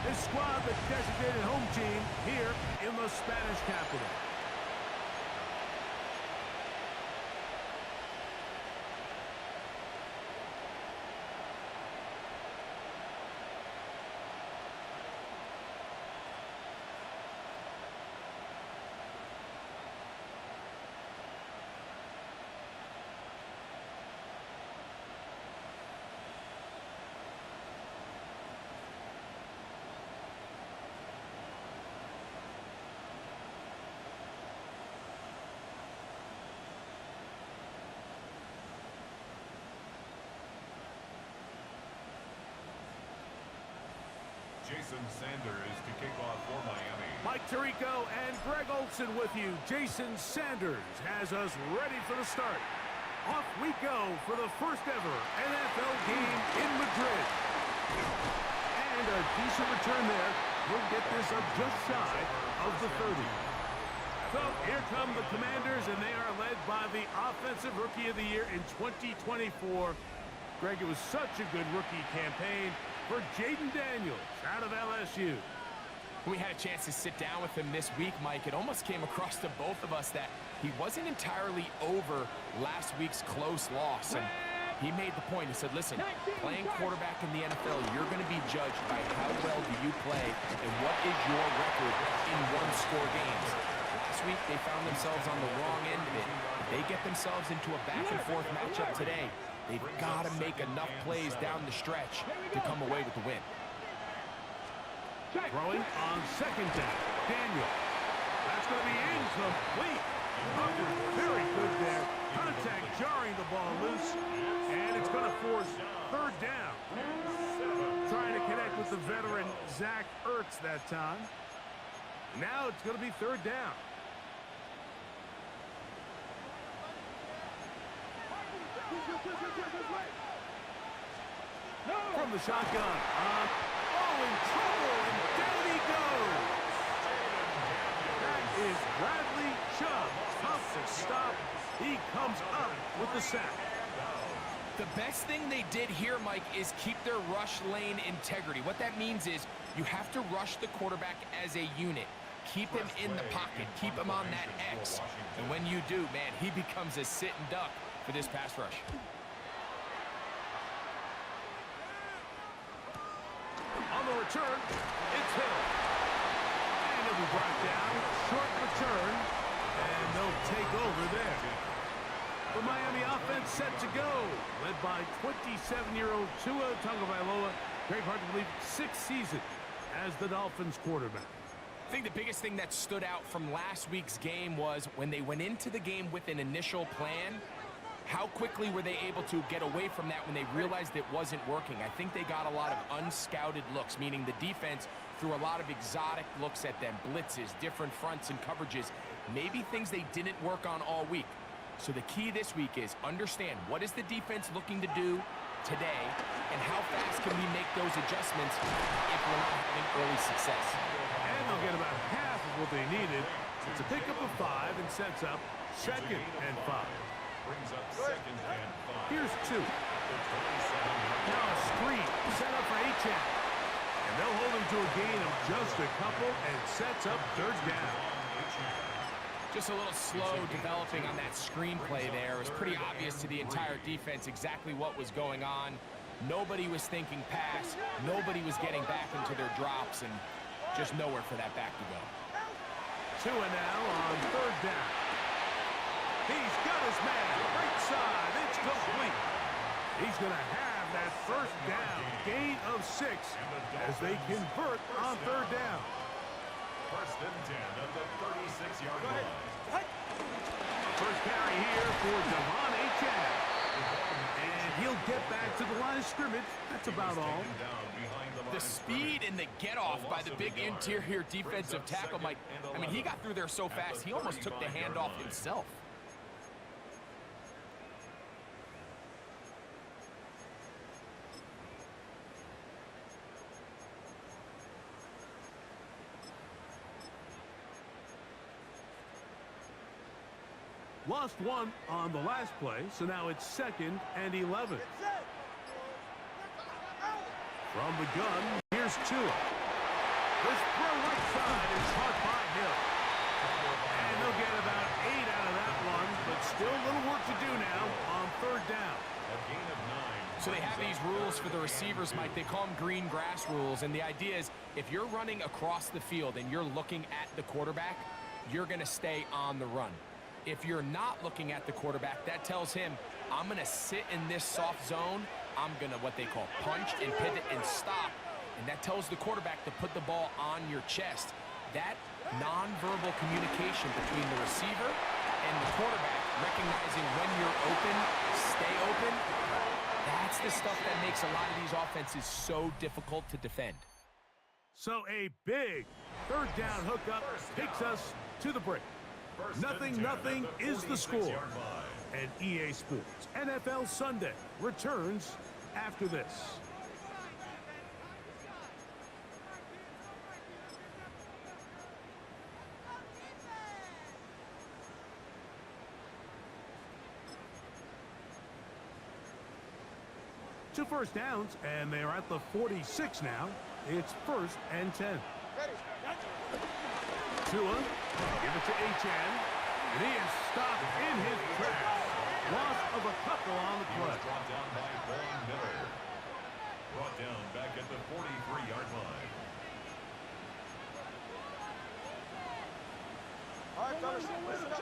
His squad, the designated home team here in the Spanish capital. Jason Sanders to kick off for Miami. Mike Tirico and Greg Olson with you. Jason Sanders has us ready for the start. Off we go for the first ever NFL game in Madrid. And a decent return there. We'll get this up just shy of the 30. So here come the Commanders, and they are led by the Offensive Rookie of the Year in 2024. Greg, it was such a good rookie campaign for Jaden Daniels out of LSU. We had a chance to sit down with him this week, Mike. It almost came across to both of us that he wasn't entirely over last week's close loss. And he made the point. He said, listen, playing quarterback in the NFL, you're going to be judged by how well do you play and what is your record in one-score games. Last week, they found themselves on the wrong end of it. If they get themselves into a back-and-forth matchup today, they've got to make enough plays down the stretch to come away with the win. Throwing on second down, Daniel. That's going to be incomplete. Very good there. Contact jarring the ball loose, and it's going to force third down. Trying to connect with the veteran Zach Ertz that time. Now it's going to be third down. From the shotgun. In trouble, and down he goes. That is Bradley Chubb. Tough to stop. He comes up with the sack. The best thing they did here, Mike, is keep their rush lane integrity. What that means is you have to rush the quarterback as a unit. Keep him in the pocket. Keep him on that X. And when you do, man, he becomes a sit and duck for this pass rush. On the return, it's Hill. And it'll be brought down. Short return. And they'll take over there. The Miami offense set to go. Led by 27-year-old Tua Tagovailoa. Greg, hard to believe, 6th season as the Dolphins quarterback. I think the biggest thing that stood out from last week's game was when they went into the game with an initial plan, how quickly were they able to get away from that when they realized it wasn't working? I think they got a lot of unscouted looks, meaning the defense threw a lot of exotic looks at them, blitzes, different fronts and coverages, maybe things they didn't work on all week. So the key this week is understand what is the defense looking to do today and how fast can we make those adjustments if we're not having early success. And they'll get about half of what they needed. It's a pickup of 5 and sets up 2nd and 5. Brings up 2nd and 5. Here's 2. Now a screen set up for Achane. And they'll hold him to a gain of just a couple and sets up 3rd down. Just a little slow developing on that screenplay there. It was pretty obvious to the entire defense exactly what was going on. Nobody was thinking pass. Nobody was getting back into their drops, and just nowhere for that back to go. Tua now on 3rd down. He's got his man. Right side. It's complete. He's going to have that first down. Gain of 6 as they convert on third down. First and 10 at the 36-yard line. First carry here for Devon Achane. And he'll get back to the line of scrimmage. That's about all. The speed and the get-off by the big interior defensive tackle, Mike. I mean, he got through there so fast, he almost took the handoff himself. Lost one on the last play, so now it's 2nd and 11. From the gun, here's Tua. This throw right side is caught by Hill. And they'll get about 8 out of that one, but still a little work to do now on third down. A gain of 9. So they have these rules for the receivers, Mike. They call them green grass rules, and the idea is if you're running across the field and you're looking at the quarterback, you're going to stay on the run. If you're not looking at the quarterback, that tells him, I'm going to sit in this soft zone. I'm going to, what they call, punch and pivot and stop. And that tells the quarterback to put the ball on your chest. That nonverbal communication between the receiver and the quarterback, recognizing when you're open, stay open, that's the stuff that makes a lot of these offenses so difficult to defend. So a big third down hookup takes us to the break. Nothing is the score. And EA Sports NFL Sunday returns after this. Two first downs, and they are at the 46 now. It's 1st and 10. Tua, give it to Achane, and he is stopped in his tracks. Loss of a couple on the play. Brought down by Von Miller. Brought down back at the 43-yard line. All right, fellas, listen up.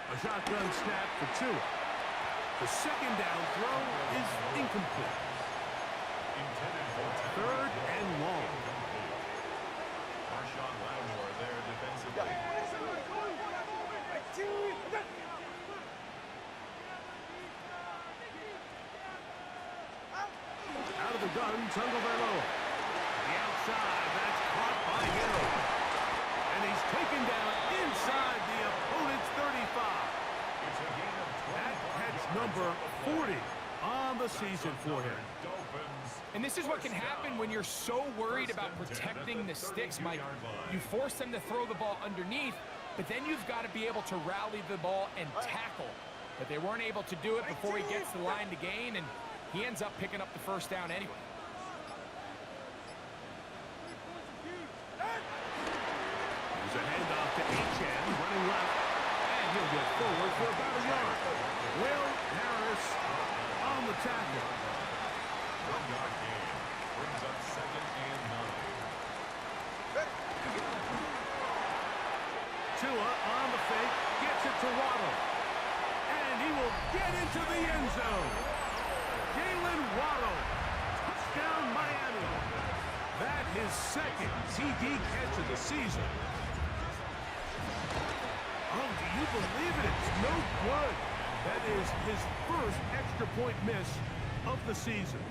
A shotgun snap for Tua. The second down throw is incomplete. Intended for 3rd and long. Marshawn Lattimore there defensively. Out of the gun, Tagovailoa. The outside, that's caught by Hill. And he's taken down inside the opponent's 35. It's a gain of 20. That's number 40 on the season for him. And this is what can happen when you're so worried about protecting the sticks, Mike. You force them to throw the ball underneath, but then you've got to be able to rally the ball and tackle. But they weren't able to do it before he gets the line to gain, and he ends up picking up the first down anyway. There's a handoff to Achane, running left, and he'll get forward for about a yard. Will Harris on the tackle. 1-yard gain brings up 2nd and 9. Tua on the fake, gets it to Waddle. And he will get into the end zone. Jalen Waddle, touchdown Miami. That his 2nd TD catch of the season. Oh, do you believe it? It's no good. That is his 1st extra point miss of the season.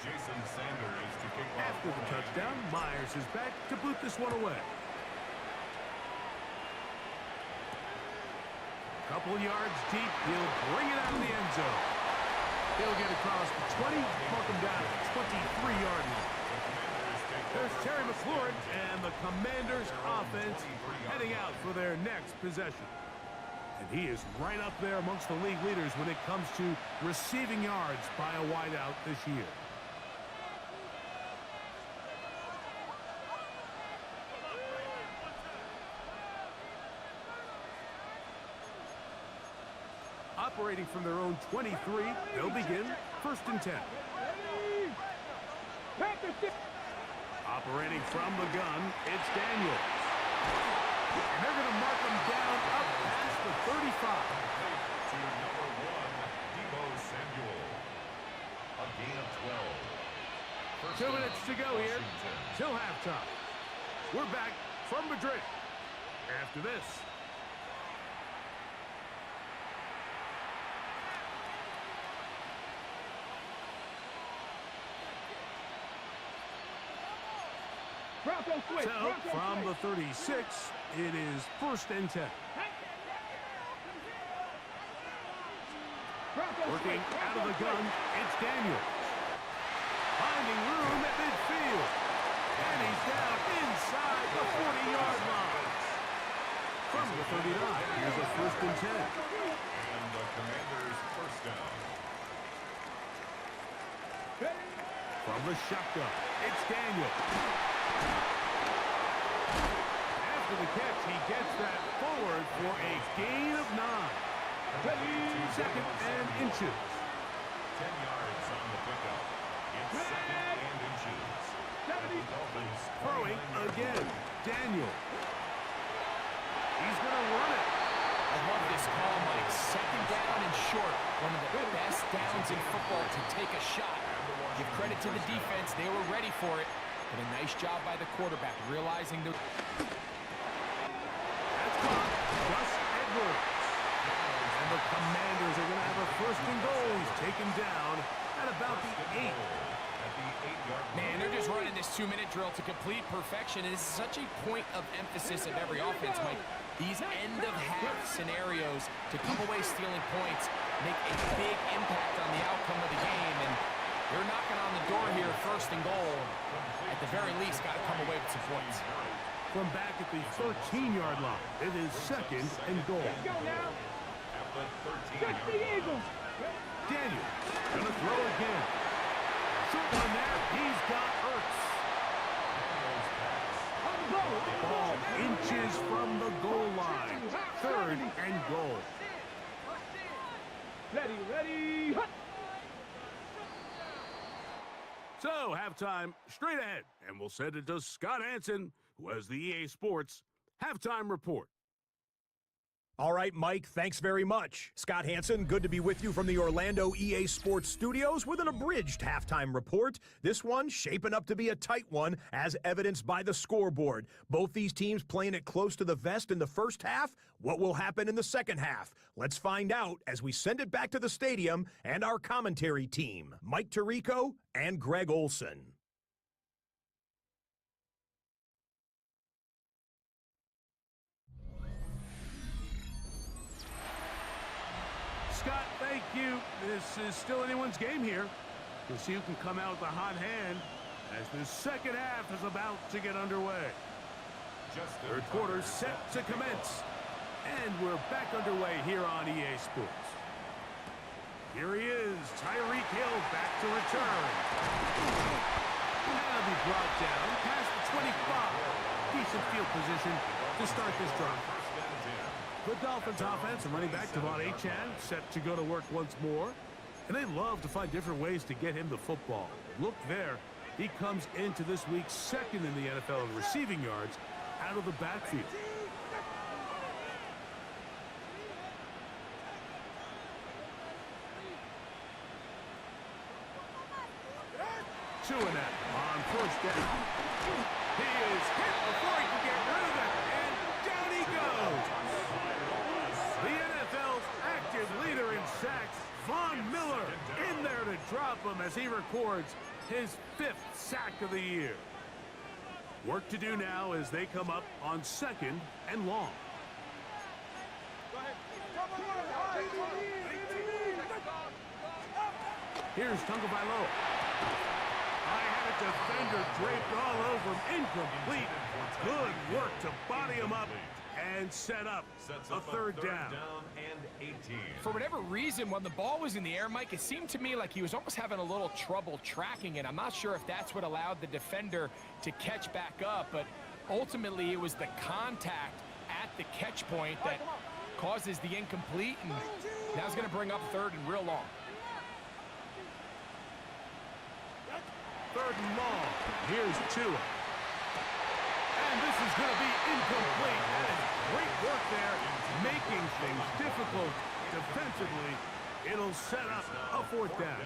Jason Sanders to kick off. After the touchdown, Myers is back to boot this one away. Couple yards deep, he'll bring it out of the end zone. He'll get across the 20, mark him down at the 23-yard line. There's Terry McLaurin, and the Commanders' offense heading out for their next possession. And he is right up there amongst the league leaders when it comes to receiving yards by a wideout this year. Operating from their own 23, they'll begin 1st and 10. Operating from the gun, it's Daniels. And they're going to mark him down up past the 35. To number 1, Deebo Samuel. A gain of 12. 2 minutes to go here till halftime. We're back from Madrid after this. So, from the 36, it is 1st and 10. Working out of the gun, it's Daniels. Finding room at midfield. And he's down inside the 40-yard line. From the 39, here's a 1st and 10. And the Commanders' first down. From the shotgun, it's Daniels. After the catch, he gets that forward for a gain of 9. 2nd and inches. 10 yards on the pickup. It's 2nd and inches. The Dolphins Throwing again, Daniel. He's going to run it. I love this call, Mike. 2nd down and short. One of the best downs in football to take a shot. Give credit to the defense. They were ready for it. But a nice job by the quarterback, realizing the... That's caught. Gus Edwards. And the Commanders are going to have a 1st and goal. He's taken down at about the 8. Man, they're just running this 2-minute drill to complete perfection. And this is such a point of emphasis of every offense, Mike. These end-of-half scenarios to come away stealing points make a big impact on the outcome of the game. And they're knocking on the door here, 1st and goal. At the very least, got to come away with some points. From back at the 13-yard line, it is 2nd and goal. At the 13-yard line. Daniels going to throw again. Short one there. He's got Ertz. Ball inches from the goal line. 3rd and goal. Ready. So, halftime straight ahead, and we'll send it to Scott Hansen, who has the EA Sports Halftime Report. All right, Mike, thanks very much. Scott Hansen, good to be with you from the Orlando EA Sports Studios with an abridged halftime report. This one shaping up to be a tight one, as evidenced by the scoreboard. Both these teams playing it close to the vest in the first half. What will happen in the second half? Let's find out as we send it back to the stadium and our commentary team, Mike Tirico and Greg Olson. Scott, thank you. This is still anyone's game here. We'll see who can come out with a hot hand as the second half is about to get underway. Third quarter set to commence. And we're back underway here on EA Sports. Here he is, Tyreek Hill back to return. That'll be brought down past the 25. Decent field position to start this drive. The Dolphins offense and running back Devon Achane set to go to work once more. And they love to find different ways to get him the football. Look there. He comes into this week 2nd in the NFL in receiving yards out of the backfield. Two and that on 1st down. He is hit before he can get rid of it, and down he goes. The NFL's active leader in sacks, Von Miller, in there to drop him as he records his 5th sack of the year. Work to do now as they come up on 2nd and long. Here's Tagovailoa. I had a defender draped all over him. Incomplete. Good work to body him up and set up a third down. And 18. For whatever reason, when the ball was in the air, Mike, it seemed to me like he was almost having a little trouble tracking it. I'm not sure if that's what allowed the defender to catch back up, but ultimately it was the contact at the catch point that causes the incomplete, and now it's going to bring up 3rd and real long. 3rd and long. Here's Tua. And this is going to be incomplete. That is great work there, making things difficult defensively. It'll set up a 4th down.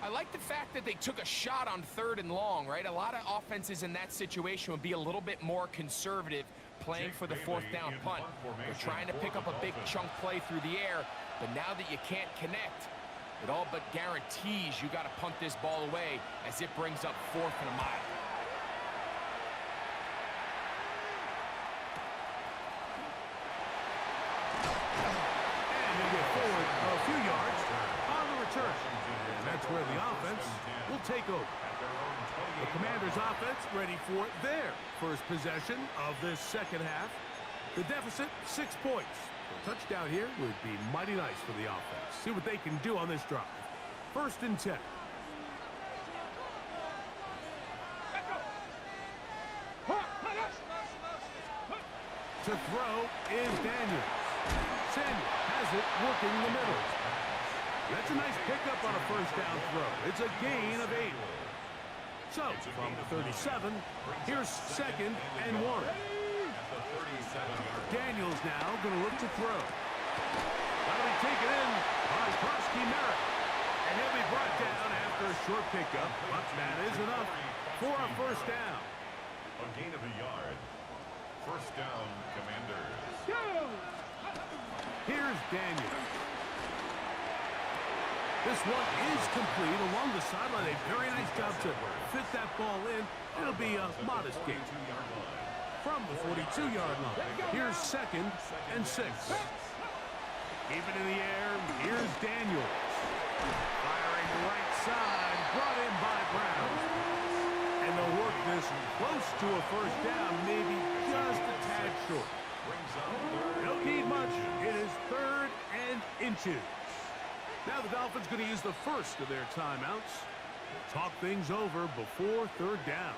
I like the fact that they took a shot on 3rd and long, right? A lot of offenses in that situation would be a little bit more conservative playing for the 4th down punt. They're trying to pick up a big chunk play through the air, but now that you can't connect, it all but guarantees you got to punt this ball away as it brings up 4th and a mile. And they get forward a few yards on the return. And that's where the offense will take over. The Commanders' offense ready for their first possession of this 2nd half. The deficit, 6 points. A touchdown here would be mighty nice for the offense. See what they can do on this drive. 1st and 10. To throw is Daniels. Samuel has it working in the middle. That's a nice pickup on a 1st down throw. It's a gain of 8. So, from the 37, here's 2nd and 1. Daniels now going to look to throw. That'll be taken in by Karski Merritt. And he'll be brought down after a short pickup, but that is enough for a 1st down. A gain of a yard. 1st down, Commanders. Here's Daniels. This one is complete along the sideline. A very nice job to fit that ball in. It'll be a modest gain. From the 42-yard line, here's 2nd and 6. Keep it in the air. Here's Daniels. Firing right side. Brought in by Brown. And they'll work this close to a 1st down, maybe just a tad short. Don't need much. It is 3rd and inches. Now the Dolphins going to use the first of their timeouts. Talk things over before 3rd down.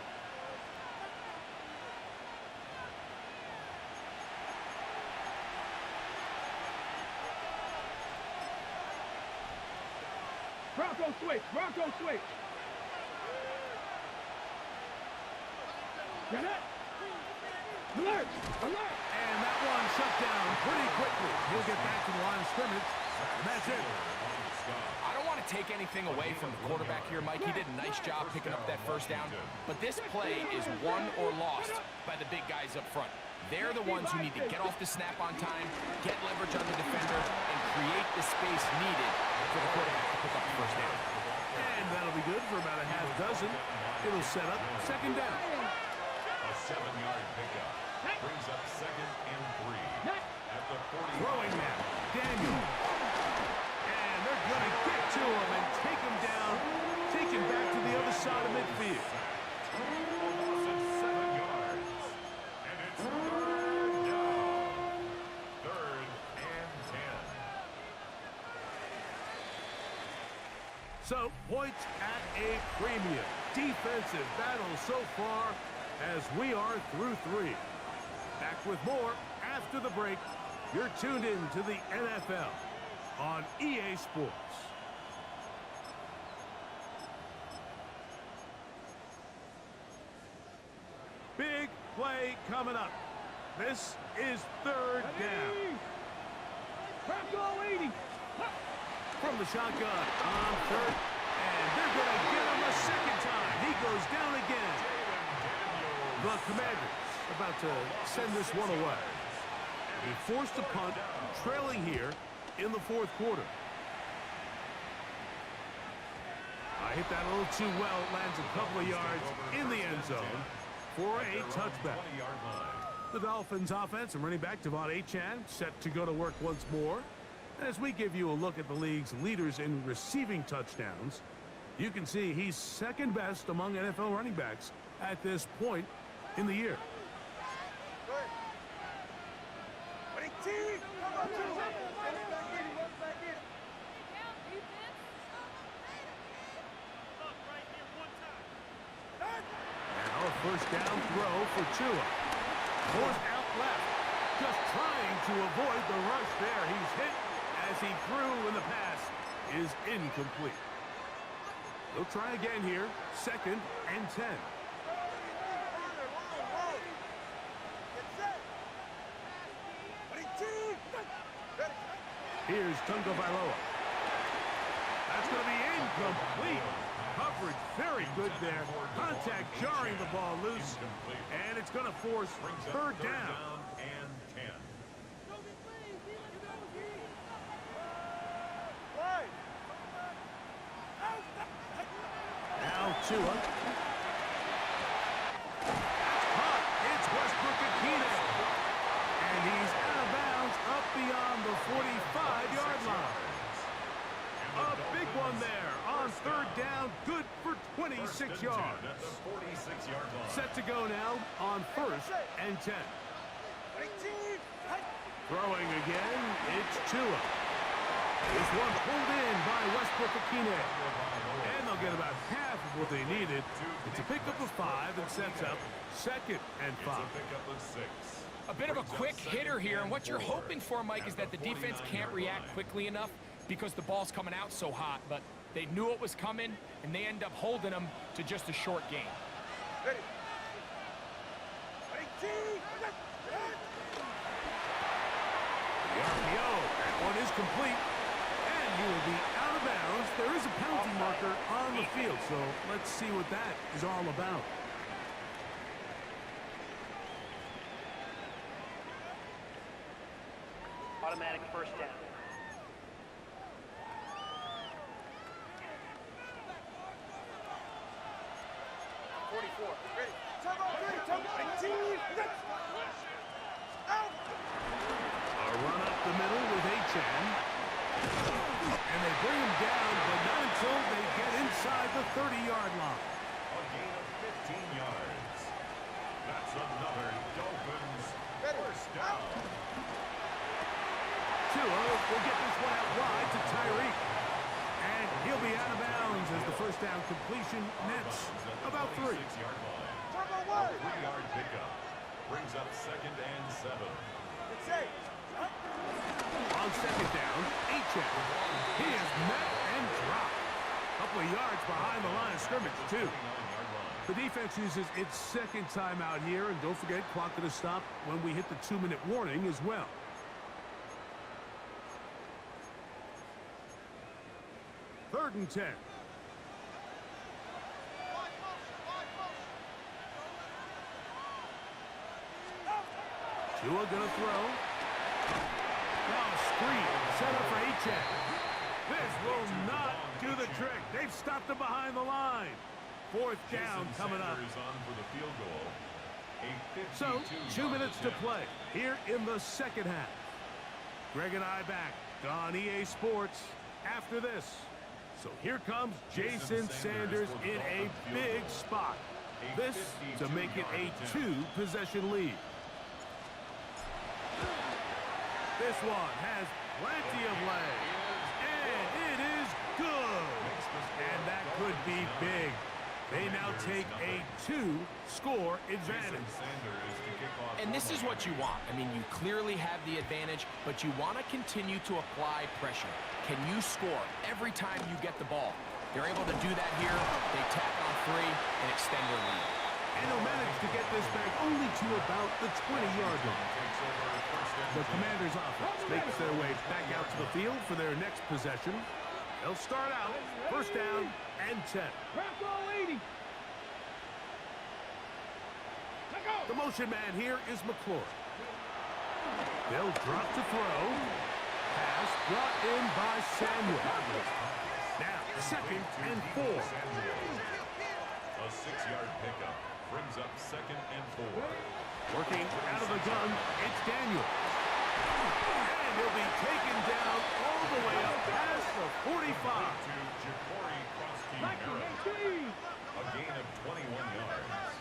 Bronco switch. Bronco switch. Get it? Alert! Alert! And that one shut down pretty quickly. He'll get back to the line of scrimmage. And that's it. I don't want to take anything away from the quarterback here, Mike. He did a nice job picking up that 1st down. But this play is won or lost by the big guys up front. They're the ones who need to get off the snap on time, get leverage on the defender, and create the space needed for the quarterback to pick up the 1st down. And that'll be good for about a half dozen. It'll set up 2nd down. A 7-yard pickup. Brings up 2nd and 3. At the 40. Throwing now. Daniel. And they're going to get to him and take him down. Take him back to the other side of midfield. Loss of 7 yards. And it's 3rd down. 3rd and 10. So, points at a premium. Defensive battle so far as we are through 3. Back with more after the break. You're tuned in to the NFL on EA Sports. Big play coming up. This is 3rd down. Bronco 80. From the shotgun on 3rd. And they're going to get him a 2nd time. He goes down again. The Commanders about to send this one away. He forced a punt, trailing here in the 4th quarter. hit that a little too well. It lands a couple of yards in the end zone for a touchback. The Dolphins offense and running back Devon Achane set to go to work once more. As we give you a look at the league's leaders in receiving touchdowns, you can see he's second best among NFL running backs at this point in the year. Now a first down throw for Tua. Fourth out left. Just trying to avoid the rush there. He's hit as he threw, and the pass is incomplete. They'll try again here. 2nd and 10. Here's Tunga Vailoa. That's going to be incomplete. Coverage very good there. Contact jarring the ball loose. And it's going to force 3rd down. And 10. Now Tua. Caught. It's Westbrook-Ikhine. And he's out of bounds up beyond the 45-yard line. A big one there on 3rd down. Good for 26 yards. Set to go now on 1st and 10. Throwing again, it's Tua. This one pulled in by Westbrook-Ikhine. And they'll get about half of what they needed. It's a pickup of 5 and sets up 2nd and 5. A bit of a quick hitter here, and what you're hoping for, Mike, is that the defense can't react quickly enough because the ball's coming out so hot. But they knew it was coming, and they end up holding them to just a short game. The RPO, that one is complete, and he will be out of bounds. There is a penalty marker on the field, so let's see what that is all about. Automatic first down. A run up the middle with Achane. And they bring him down, but not until they get inside the 30-yard line. A gain of 15 yards. That's another Dolphins first down. Tua will get this one out wide to Tyreek. And he'll be out of bounds as the first down completion nets about 3. 3-yard pickup brings up 2nd and 7. On 2nd down, Achane. He is met and dropped. A couple of yards behind the line of scrimmage, too. The defense uses its 2nd timeout here, and don't forget, clock going to stop when we hit the 2-minute warning as well. Third and 10. Tua gonna throw. Oh, screen set up for Achane. This will not do the trick. They've stopped him behind the line. 4th down coming up. So, 2 minutes to play here in the 2nd half. Greg and I back on EA Sports after this. So here comes Jason Sanders in a big spot. This to make it a 2-possession lead. This one has plenty of legs, and it is good. And that could be big. They now take a 2-score advantage. And this is what you want. I mean, you clearly have the advantage, but you want to continue to apply pressure. Can you score every time you get the ball? They're able to do that here. They tack on 3 and extend their lead. And they'll manage to get this back only to about the 20-yard line. The Commanders' offense makes their way back out to the field for their next possession. They'll start out 1st down and 10. The motion man here is McClure. They'll drop to throw. Pass brought in by Samuel. Now, 2nd and 4. A 6-yard pickup brings up 2nd and 4. Working out of the gun, it's Daniels. And he'll be taken down all the way up past the 45. A gain of 21 yards.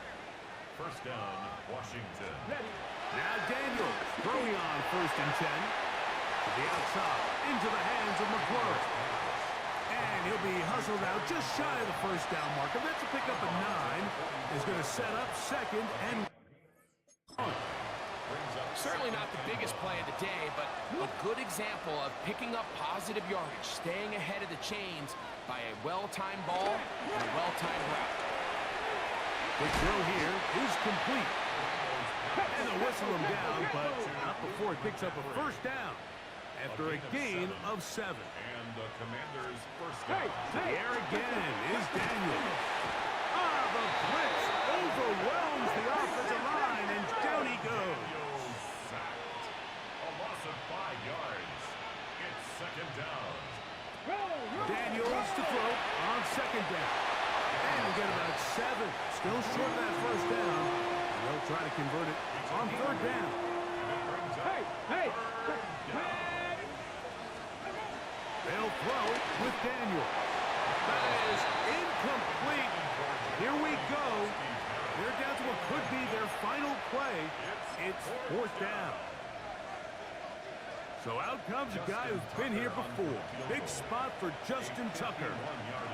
First down, Washington. Now Daniels throwing on 1st and 10. To the outside, into the hands of McClure. And he'll be hustled out just shy of the 1st down marker. That's a pickup of 9. Is going to set up 2nd and 1. Certainly not the biggest play of the day, but a good example of picking up positive yardage, staying ahead of the chains by a well-timed ball and a well-timed route. The throw here is complete. And they'll whistle him down, but not before it picks up a 1st down after a gain of 7. And the Commanders' first down. The air again is Daniels. The blitz overwhelms the offensive line, and down he goes. Sacked. A loss of 5 yards. It's 2nd down. Daniels to throw on 2nd down. And we'll get about 7. Still short of that 1st down. And they'll try to convert it on 3rd down. They'll throw with Daniels. That is incomplete. Here we go. They're down to what could be their final play. It's 4th down. So out comes a guy who's been here before. Big spot for Justin Tucker.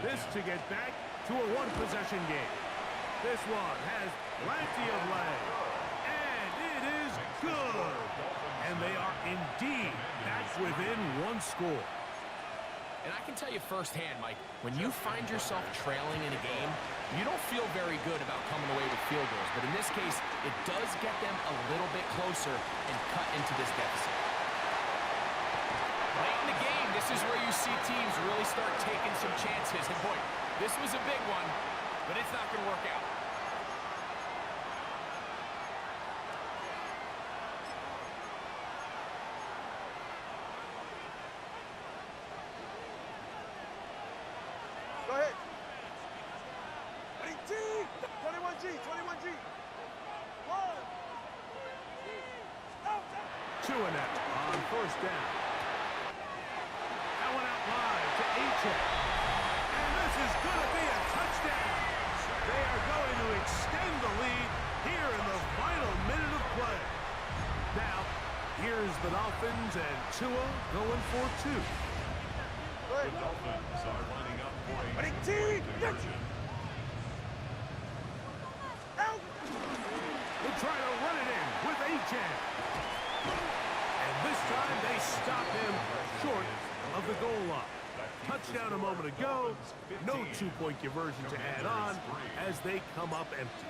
This to get back to a 1-possession game. This one has plenty of leg. And it is good. And they are indeed back within 1 score. And I can tell you firsthand, Mike, when you find yourself trailing in a game, you don't feel very good about coming away with field goals. But in this case, it does get them a little bit closer and cut into this deficit. Late in the game, this is where you see teams really start taking some chances. And boy, this was a big one, but it's not going to work out. Go ahead. 21G, 21G. 2 and out on 1st down. That one out wide to H.A. And this is going to be a touchdown. They are going to extend the lead here in the final minute of play. Now, here's the Dolphins and Tua going for 2. The Dolphins are lining up for a conversion. They'll try to run it in with H.A. And this time they stop him short of the goal line. Touchdown a moment ago. No 2-point conversion to add on as they come up empty.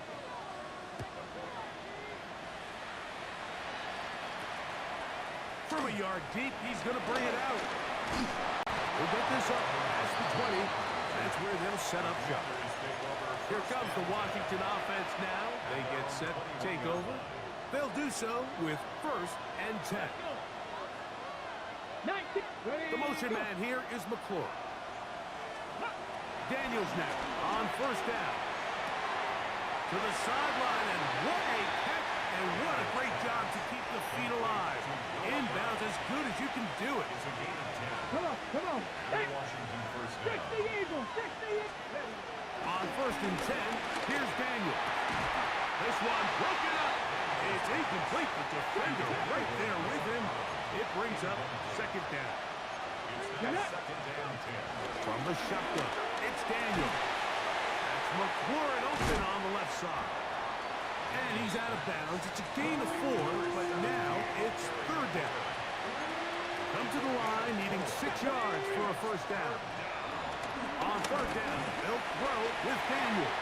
From a yard deep, he's going to bring it out. We'll get this up past the 20. That's where they'll set up shop. Here comes the Washington offense now. They get set to take over. They'll do so with 1st and 10. The motion man here is McClure. Daniels now on 1st down. To the sideline, and what a catch, and what a great job to keep the feet alive. Inbounds as good as you can do it. Come on. Hey. Fix the Eagles. On 1st and 10, here's Daniels. This one broken up. It's incomplete. The defender right there with him. It brings up 2nd down. From the shotgun, it's Daniels. That's McClure open on the left side. And he's out of bounds. It's a gain of 4, but now it's 3rd down. Come to the line, needing 6 yards for a 1st down. On 3rd down, they'll throw with Daniels.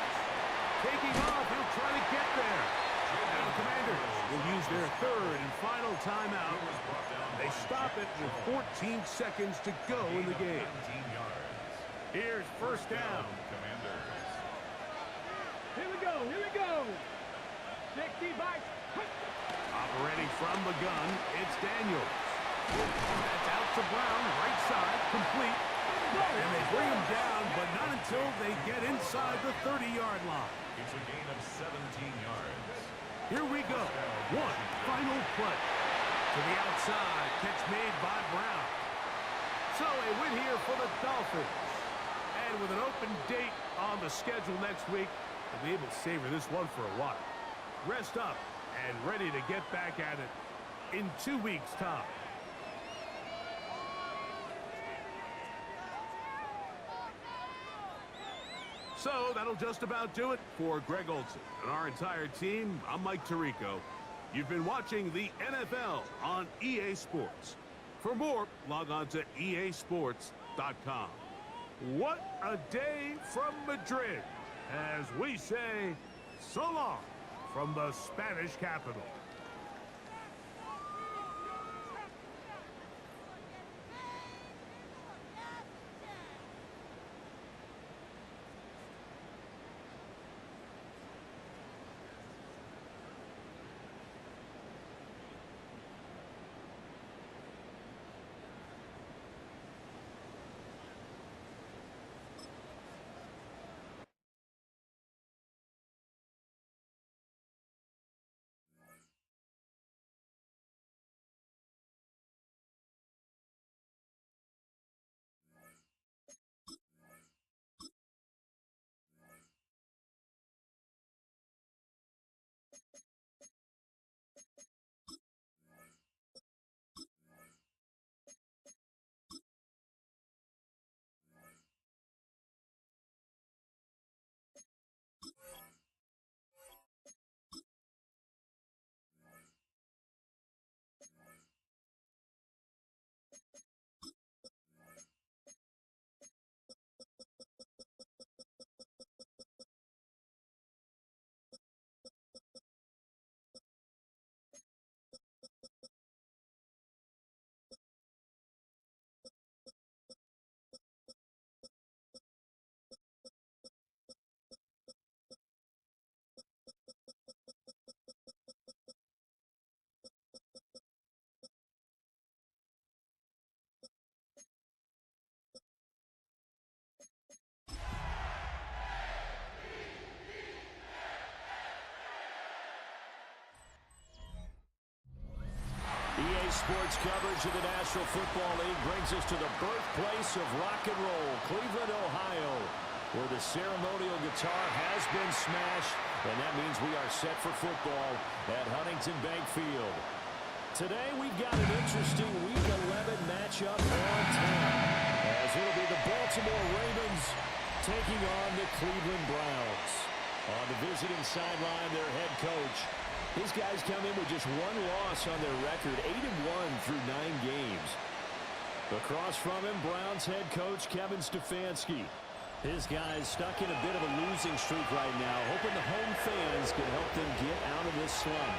Taking off, he'll try to get there. Now the Commanders will use their 3rd and final timeout. They stop it with 14 seconds to go in the game. Here's 1st down. Here we go. 60 bikes. Operating from the gun, it's Daniels. That's out to Brown, right side, complete. And they bring him down, but not until they get inside the 30-yard line. It's a gain of 17 yards. Here we go. One final play. To the outside. Catch made by Brown. So a win here for the Dolphins. And with an open date on the schedule next week, they'll be able to savor this one for a while. Rest up and ready to get back at it in 2 weeks' time. So that'll just about do it for Greg Olsen and our entire team. I'm Mike Tirico. You've been watching the NFL on EA Sports. For more, log on to easports.com. What a day from Madrid, as we say so long from the Spanish capital. EA Sports coverage of the National Football League brings us to the birthplace of rock and roll, Cleveland, Ohio, where the ceremonial guitar has been smashed, and that means we are set for football at Huntington Bank Field. Today we've got an interesting Week 11 matchup on tap, as it'll be the Baltimore Ravens taking on the Cleveland Browns. On the visiting sideline, their head coach. His guys come in with just one loss on their record, 8-1 through 9 games. Across from him, Browns head coach Kevin Stefanski. His guys stuck in a bit of a losing streak right now, hoping the home fans can help them get out of this slump.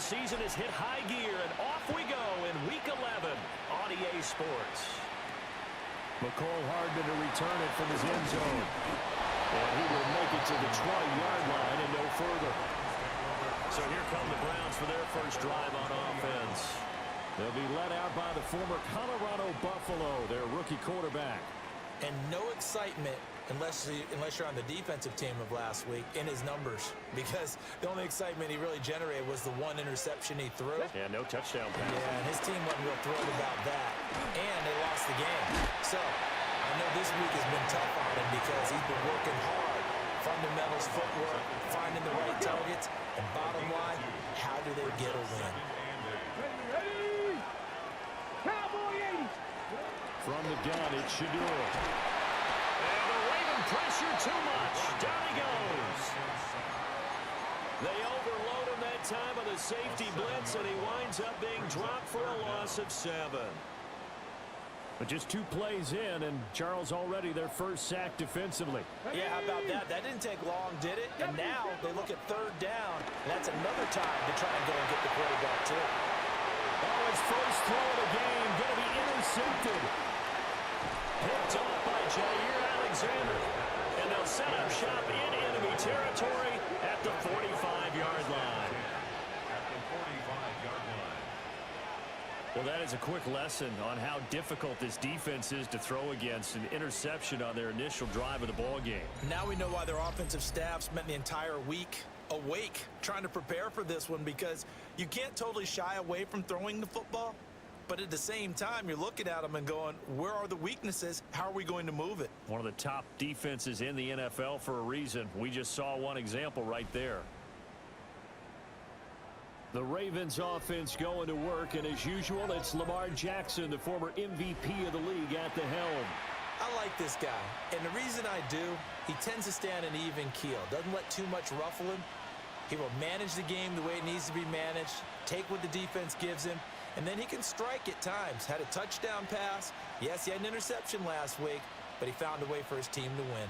season has hit high gear, and off we go in Week 11 on EA Sports. McCole Hardman to return it from his end zone. And he will make it to the 20-yard line and no further. So here come the Browns for their first drive on offense. They'll be led out by the former Colorado Buffalo, their rookie quarterback. And no excitement unless you're on the defensive team of last week in his numbers, because the only excitement he really generated was the one interception he threw. Yeah, no touchdown pass. Yeah, and his team wasn't real thrilled about that. And they lost the game. So I know this week has been tough on him because he's been working hard. Fundamentals, footwork, finding the right targets. And bottom line, how do they get a win? Ready! Cowboy 80! From the gun, it's JUJU. And the Raven pressure too much. Down he goes. They overload him that time on the safety blitz, and he winds up being dropped for a loss of 7. But just 2 plays in, and Charles already their first sack defensively. Yeah, how about that? That didn't take long, did it? And now they look at 3rd down, and that's another time to try and go and get the quarterback, too. Oh, his first throw of the game, going to be intercepted. Picked off by Jair Alexander. And they'll set up shop in enemy territory at the 45-yard line. At the 45-yard line. Well, that is a quick lesson on how difficult this defense is to throw against. An interception on their initial drive of the ball game. Now we know why their offensive staff spent the entire week awake trying to prepare for this one, because you can't totally shy away from throwing the football, but at the same time you're looking at them and going, where are the weaknesses? How are we going to move it? One of the top defenses in the NFL for a reason. We just saw one example right there. The Ravens offense going to work, and as usual, it's Lamar Jackson, the former MVP of the league, at the helm. I like this guy, and the reason I do, he tends to stay on an even keel, doesn't let too much ruffle him. He will manage the game the way it needs to be managed, take what the defense gives him, and then he can strike at times. Had a touchdown pass. Yes, he had an interception last week, but he found a way for his team to win.